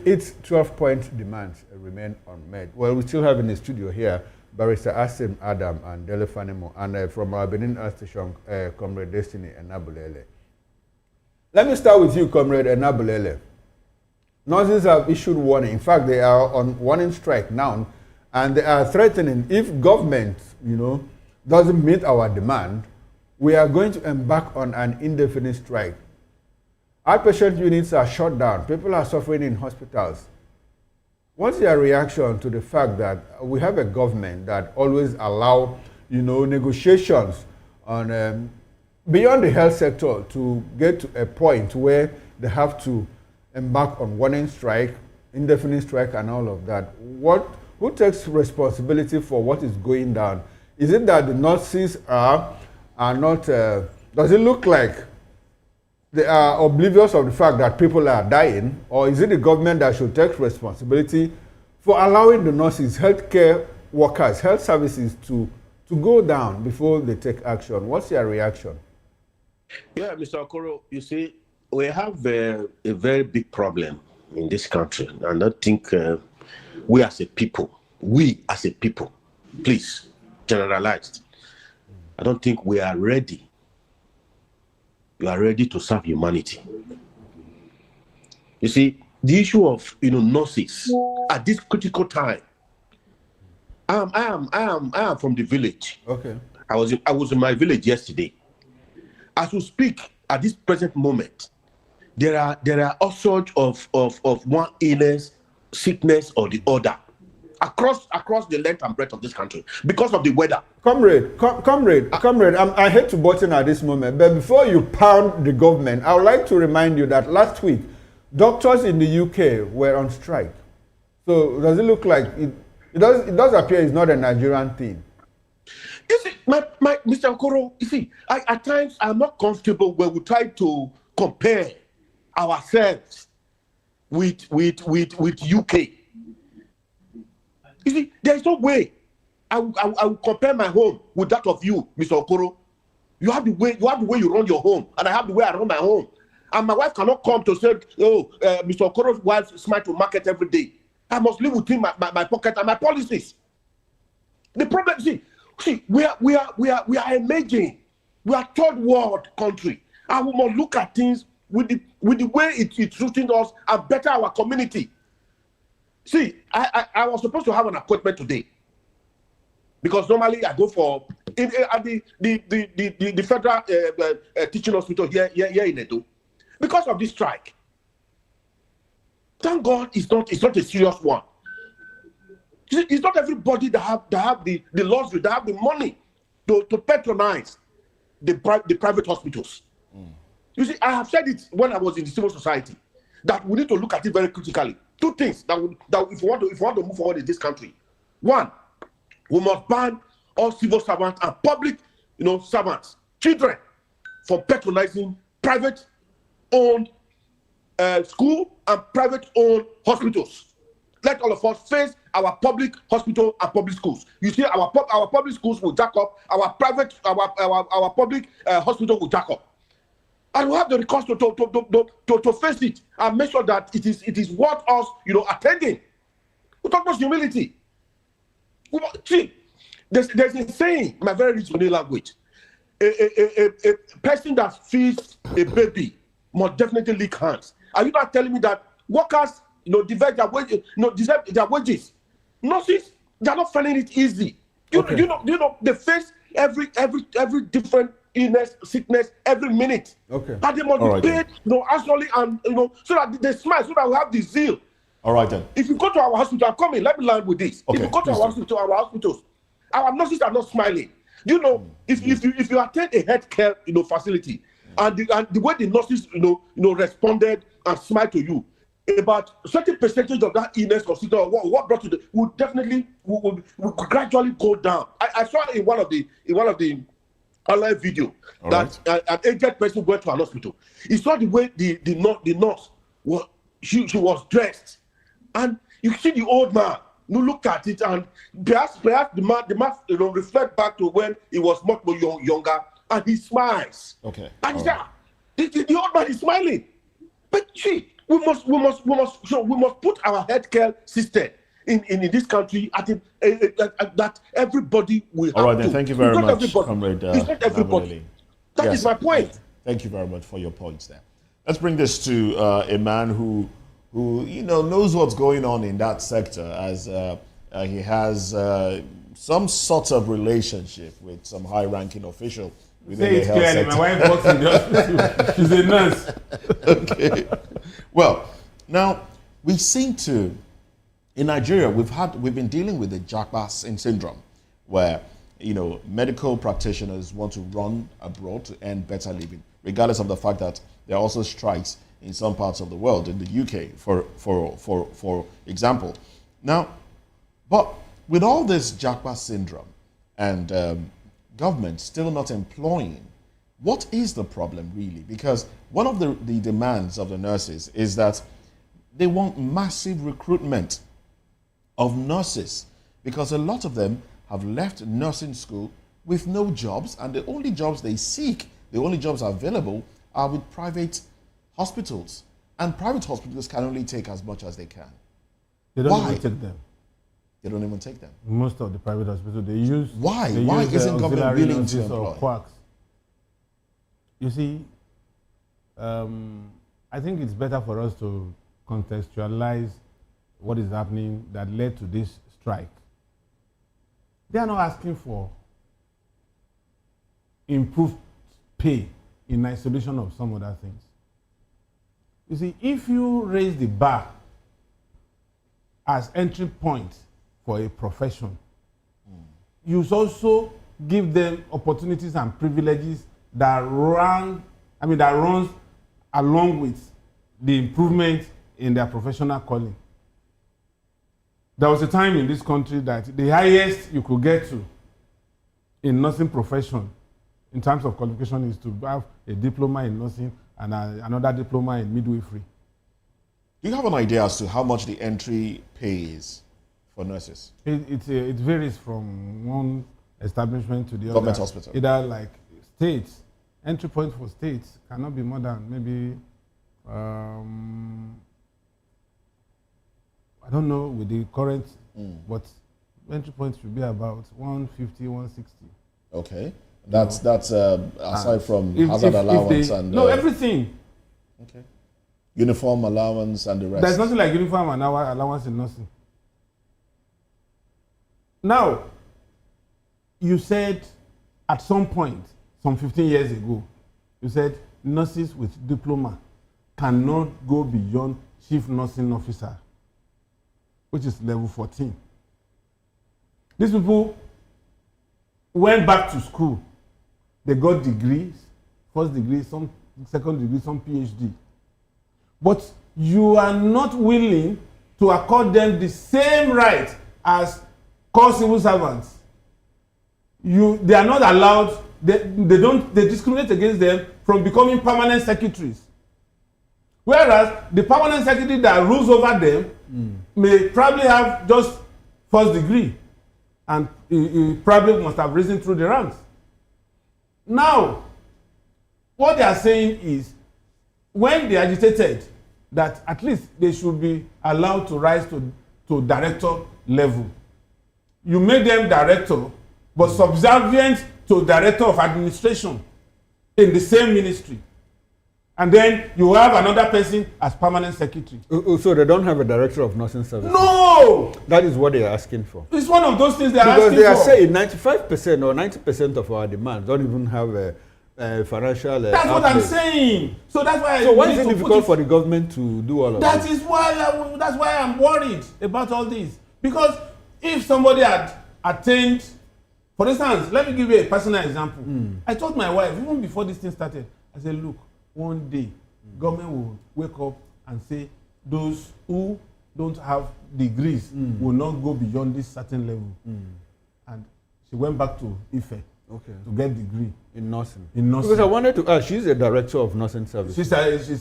Speaker 1: its 12-point demands remain unmet. Well, we still have in the studio here Barrister Asim Adam and Dele Fanimo, and from our Benin station, Comrade Destiny Enabulele. Let me start with you, Comrade Enabulele. Nurses have issued warning. In fact, they are on warning strike now, and they are threatening if government, doesn't meet our demand, we are going to embark on an indefinite strike. Outpatient units are shut down. People are suffering in hospitals. What's your reaction to the fact that we have a government that always allow, negotiations on beyond the health sector to get to a point where they have to embark on warning strike, indefinite strike, and all of that? Who takes responsibility for what is going down? Is it that the nurses are not? Does it look like they are oblivious of the fact that people are dying, or is it the government that should take responsibility for allowing the nurses, healthcare workers, health services to go down before they take action? What's your reaction?
Speaker 11: Yeah, Mr. Okoro, you see, we have a very big problem in this country, and I think we as a people, please, generalized, I don't think we are ready. You are ready to serve humanity. You see, the issue of nurses at this critical time. I am from the village.
Speaker 1: Okay.
Speaker 11: I was in my village yesterday. As we speak, at this present moment, there are all sorts of one illness, sickness, or the other across the length and breadth of this country because of the weather.
Speaker 1: Comrade, I hate to butt in at this moment, but before you pound the government, I would like to remind you that last week, doctors in the UK were on strike. So does it look like it does appear it's not a Nigerian thing?
Speaker 11: You see, Mr. Okoro, you see, at times I'm not comfortable when we try to compare ourselves with UK. You see, there is no way I will compare my home with that of you, Mr. Okoro. You have the way you run your home, and I have the way I run my home. And my wife cannot come to say, Mr. Okoro's wife smile to market every day. I must live within my pocket and my policies. The problem, see, we are emerging. We are third world country, and we must look at things with the way it's suiting us and better our community. See, I was supposed to have an appointment today because normally I go for at the federal teaching hospital here in Edo. Because of this strike, thank God it's not a serious one. It's not everybody that have the luxury, that have the money to patronize the private hospitals. You see, I have said it when I was in the civil society that we need to look at it very critically. Two things that if we want to move forward in this country. One, we must ban all civil servants and public, servants, children, from patronizing private-owned school and private-owned hospitals. Let all of us face our public hospital and public schools. You see, our public schools will jack up, our public hospital will jack up. And we have the recourse to face it and make sure that it is worth us, attending. We talk about humility. See, there's a saying, my very rich language. a person that feeds a baby must definitely lick hands. Are you not telling me that workers, divide their wages, deserve their wages? Nurses, they're not finding it easy. You know, they face every different illness, sickness every minute.
Speaker 1: Okay.
Speaker 11: And they must be paid, actually, and so that they smile, so that we have the zeal.
Speaker 2: All right then.
Speaker 11: If you go to our hospital, I'm coming. Let me land with this.
Speaker 2: Okay,
Speaker 11: if you go to our hospitals, our nurses are not smiling. If you attend a healthcare facility, and the way the nurses responded and smiled to you, about certain percentage of that illness or sickness, what brought to the will definitely will gradually go down. I saw in one of the online video that an aged person went to an hospital. He saw the way the nurse was she was dressed, and you see the old man. You look at it, and perhaps the man reflect back to when he was much more younger, and he smiles.
Speaker 2: Okay.
Speaker 11: And the old man is smiling. But see, we must put our healthcare system in this country that everybody will.
Speaker 2: All right, then. Thank you very much, Comrade.
Speaker 11: It's not everybody. That is my point.
Speaker 2: Thank you very much for your points there. Let's bring this to a man who knows what's going on in that sector, as he has some sort of relationship with some high-ranking official within the health sector.
Speaker 9: My wife works in the hospital. She's a nurse.
Speaker 2: Okay. Well, now we seem to, in Nigeria, we've been dealing with the Japa syndrome, where medical practitioners want to run abroad to earn better living, regardless of the fact that there are also strikes in some parts of the world, in the UK, for example. Now, but with all this Japa syndrome and government still not employing, what is the problem really? Because one of the demands of the nurses is that they want massive recruitment of nurses, because a lot of them have left nursing school with no jobs, and the only jobs they seek, the only jobs available, are with private hospitals, and private hospitals can only take as much as they can.
Speaker 9: They don't even take them.
Speaker 2: They don't even take them.
Speaker 9: Most of the private hospitals, they use.
Speaker 2: Why isn't government willing to employ?
Speaker 9: Quacks. You see, I think it's better for us to contextualize what is happening that led to this strike. They are not asking for improved pay in isolation of some other things. You see, if you raise the bar as entry point for a profession, you also give them opportunities and privileges that runs along with the improvement in their professional calling. There was a time in this country that the highest you could get to in nursing profession in terms of qualification is to have a diploma in nursing and another diploma in midwifery.
Speaker 2: Do you have an idea as to how much the entry pay is for nurses?
Speaker 9: It varies from one establishment to the other.
Speaker 2: Government hospital.
Speaker 9: Either like states, entry point for states cannot be more than maybe, I don't know with the current, but entry point should be about 150, 160.
Speaker 2: Okay. That's aside from hazard allowance and...
Speaker 9: No, everything.
Speaker 2: Okay. Uniform allowance and the rest.
Speaker 9: There's nothing like uniform and allowance in nursing. Now, you said at some point, some 15 years ago, you said nurses with diploma cannot go beyond chief nursing officer, which is level 14. These people went back to school. They got degrees, first degree, some second degree, some PhD. But you are not willing to accord them the same right as core civil servants. They are not allowed, they discriminate against them from becoming permanent secretaries. Whereas the permanent secretary that rules over them may probably have just first degree, and he probably must have risen through the ranks. Now, what they are saying is, when they agitated that at least they should be allowed to rise to director level, you make them director, but subservient to to director of administration in the same ministry. And then you have another person as permanent secretary.
Speaker 1: So they don't have a director of nursing services?
Speaker 9: No!
Speaker 1: That is what they are asking for.
Speaker 9: It's one of those things they are asking for.
Speaker 1: Because they are saying 95% or 90% of our demands don't even have a financial
Speaker 9: That's what I'm saying. So that's why.
Speaker 1: So why is it difficult for the government to do all of
Speaker 9: that?
Speaker 1: this?
Speaker 9: That is why. That's why I'm worried about all this. Because if somebody had attained, for instance, let me give you a personal example. I told my wife even before this thing started. I said, look, one day government will wake up and say those who don't have degrees will not go beyond this certain level. And she went back to Ife to get degree
Speaker 1: in nursing.
Speaker 9: Because
Speaker 1: I wanted to ask, she's a director of nursing services.
Speaker 9: She's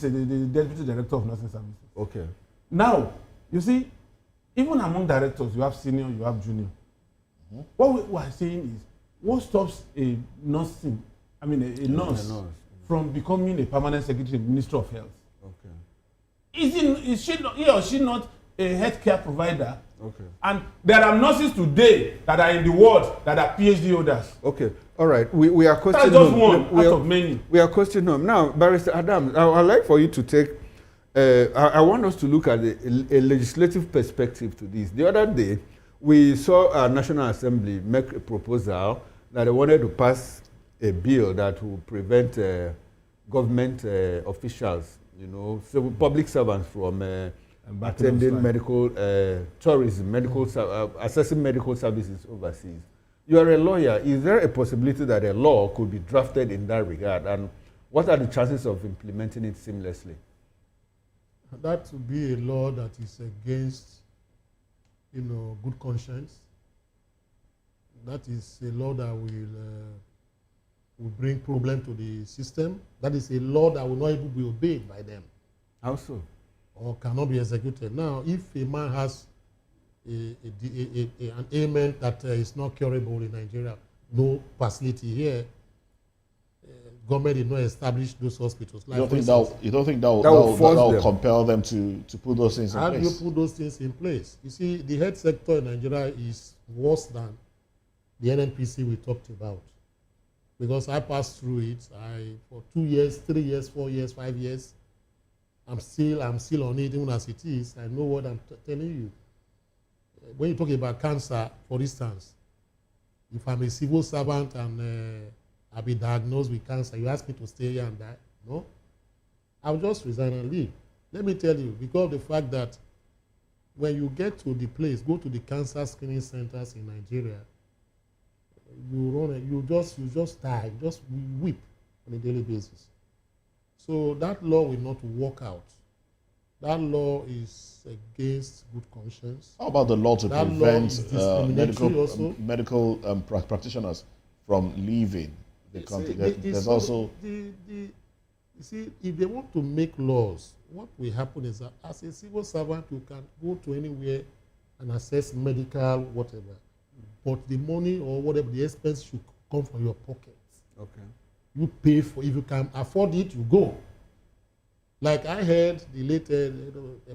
Speaker 9: the deputy director of nursing services.
Speaker 1: Okay.
Speaker 9: Now, you see, even among directors, you have senior, you have junior. What we are saying is, what stops a nurse from becoming a permanent secretary in the Ministry of Health?
Speaker 1: Okay.
Speaker 9: Is he or she not a healthcare provider?
Speaker 1: Okay.
Speaker 9: And there are nurses today that are in the world that are PhD holders.
Speaker 1: Okay. All right. We are questioning.
Speaker 9: That's just one out of many.
Speaker 1: We are questioning them. Now, Barrister Adam, I'd like for you to take, I want us to look at a legislative perspective to this. The other day, we saw our National Assembly make a proposal that they wanted to pass a bill that will prevent government officials, so public servants from attending medical tourism, assessing medical services overseas. You are a lawyer. Is there a possibility that a law could be drafted in that regard? And what are the chances of implementing it seamlessly?
Speaker 10: That would be a law that is against, good conscience. That is a law that will bring problem to the system. That is a law that will not even be obeyed by them.
Speaker 1: How so?
Speaker 10: Or cannot be executed. Now, if a man has an ailment that is not curable in Nigeria, no facility here, government did not establish those hospitals.
Speaker 2: You don't think that will compel them to put those things in place?
Speaker 10: How do you put those things in place? You see, the health sector in Nigeria is worse than the NNPC we talked about. Because I passed through it. For 2 years, 3 years, 4 years, 5 years, I'm still on it, even as it is. I know what I'm telling you. When you talk about cancer, for instance, if I'm a civil servant and I'll be diagnosed with cancer, you ask me to stay here and die? No. I'll just resign and leave. Let me tell you, because of the fact that when you get to the place, go to the cancer screening centers in Nigeria, you just die, just weep on a daily basis. So that law will not work out. That law is against good conscience.
Speaker 2: How about the law to prevent medical practitioners from leaving the country? There's also...
Speaker 10: You see, if they want to make laws, what will happen is that as a civil servant, you can go to anywhere and assess medical whatever. But the money or whatever, the expense should come from your pocket.
Speaker 1: Okay.
Speaker 10: You pay for, if you can afford it, you go. Like I heard the later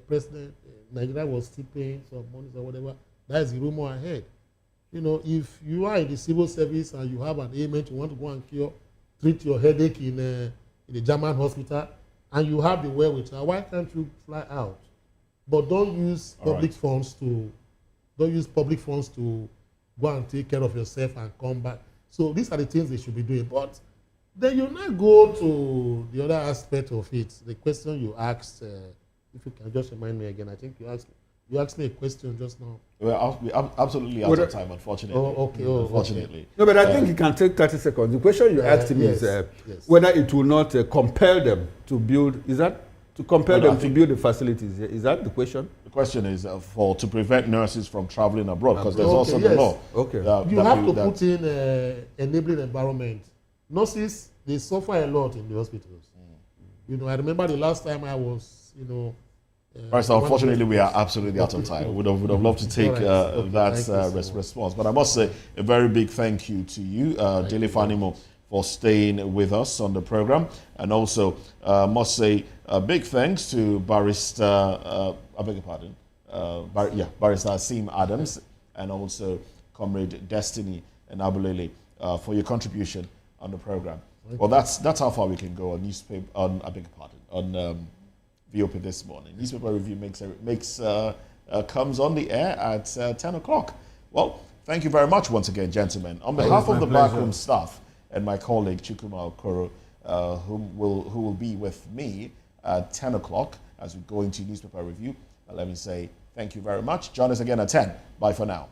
Speaker 10: president, Nigeria was still paying some money or whatever. That is the rumor I heard. If you are in the civil service and you have an ailment, you want to go and treat your headache in the German hospital, and you have the wherewithal, why can't you fly out? But don't use public funds to go and take care of yourself and come back. So these are the things they should be doing. But then you now go to the other aspect of it. The question you asked, if you can just remind me again, I think you asked me a question just now.
Speaker 2: Well, we're absolutely out of time, unfortunately.
Speaker 10: Unfortunately.
Speaker 2: Okay.
Speaker 1: No, but I think you can take 30 seconds. The question you asked me is whether it will not compel them to build. Is that to compel them to build the facilities? Is that the question?
Speaker 2: The question is to prevent nurses from traveling abroad, because there's also the law.
Speaker 1: Okay.
Speaker 10: You have to put in enabling environment. Nurses, they suffer a lot in the hospitals. I remember the last time I was,
Speaker 2: So unfortunately, we are absolutely out of time. Would have loved to take that response. But I must say a very big thank you to you, Dele Fanimo, for staying with us on the program. And also must say a big thanks to Barrister, I beg your pardon, Barrister Asim Adams, and also Comrade Destiny and Abulele for your contribution on the program. Well, that's how far we can go on newspaper. I beg your pardon. On VOP this morning. Newspaper review comes on the air at 10 o'clock. Well, thank you very much once again, gentlemen. On behalf of the backroom staff and my colleague Chukwuma Okoro, who will be with me at 10 o'clock as we go into newspaper review, let me say thank you very much. Join us again at 10. Bye for now.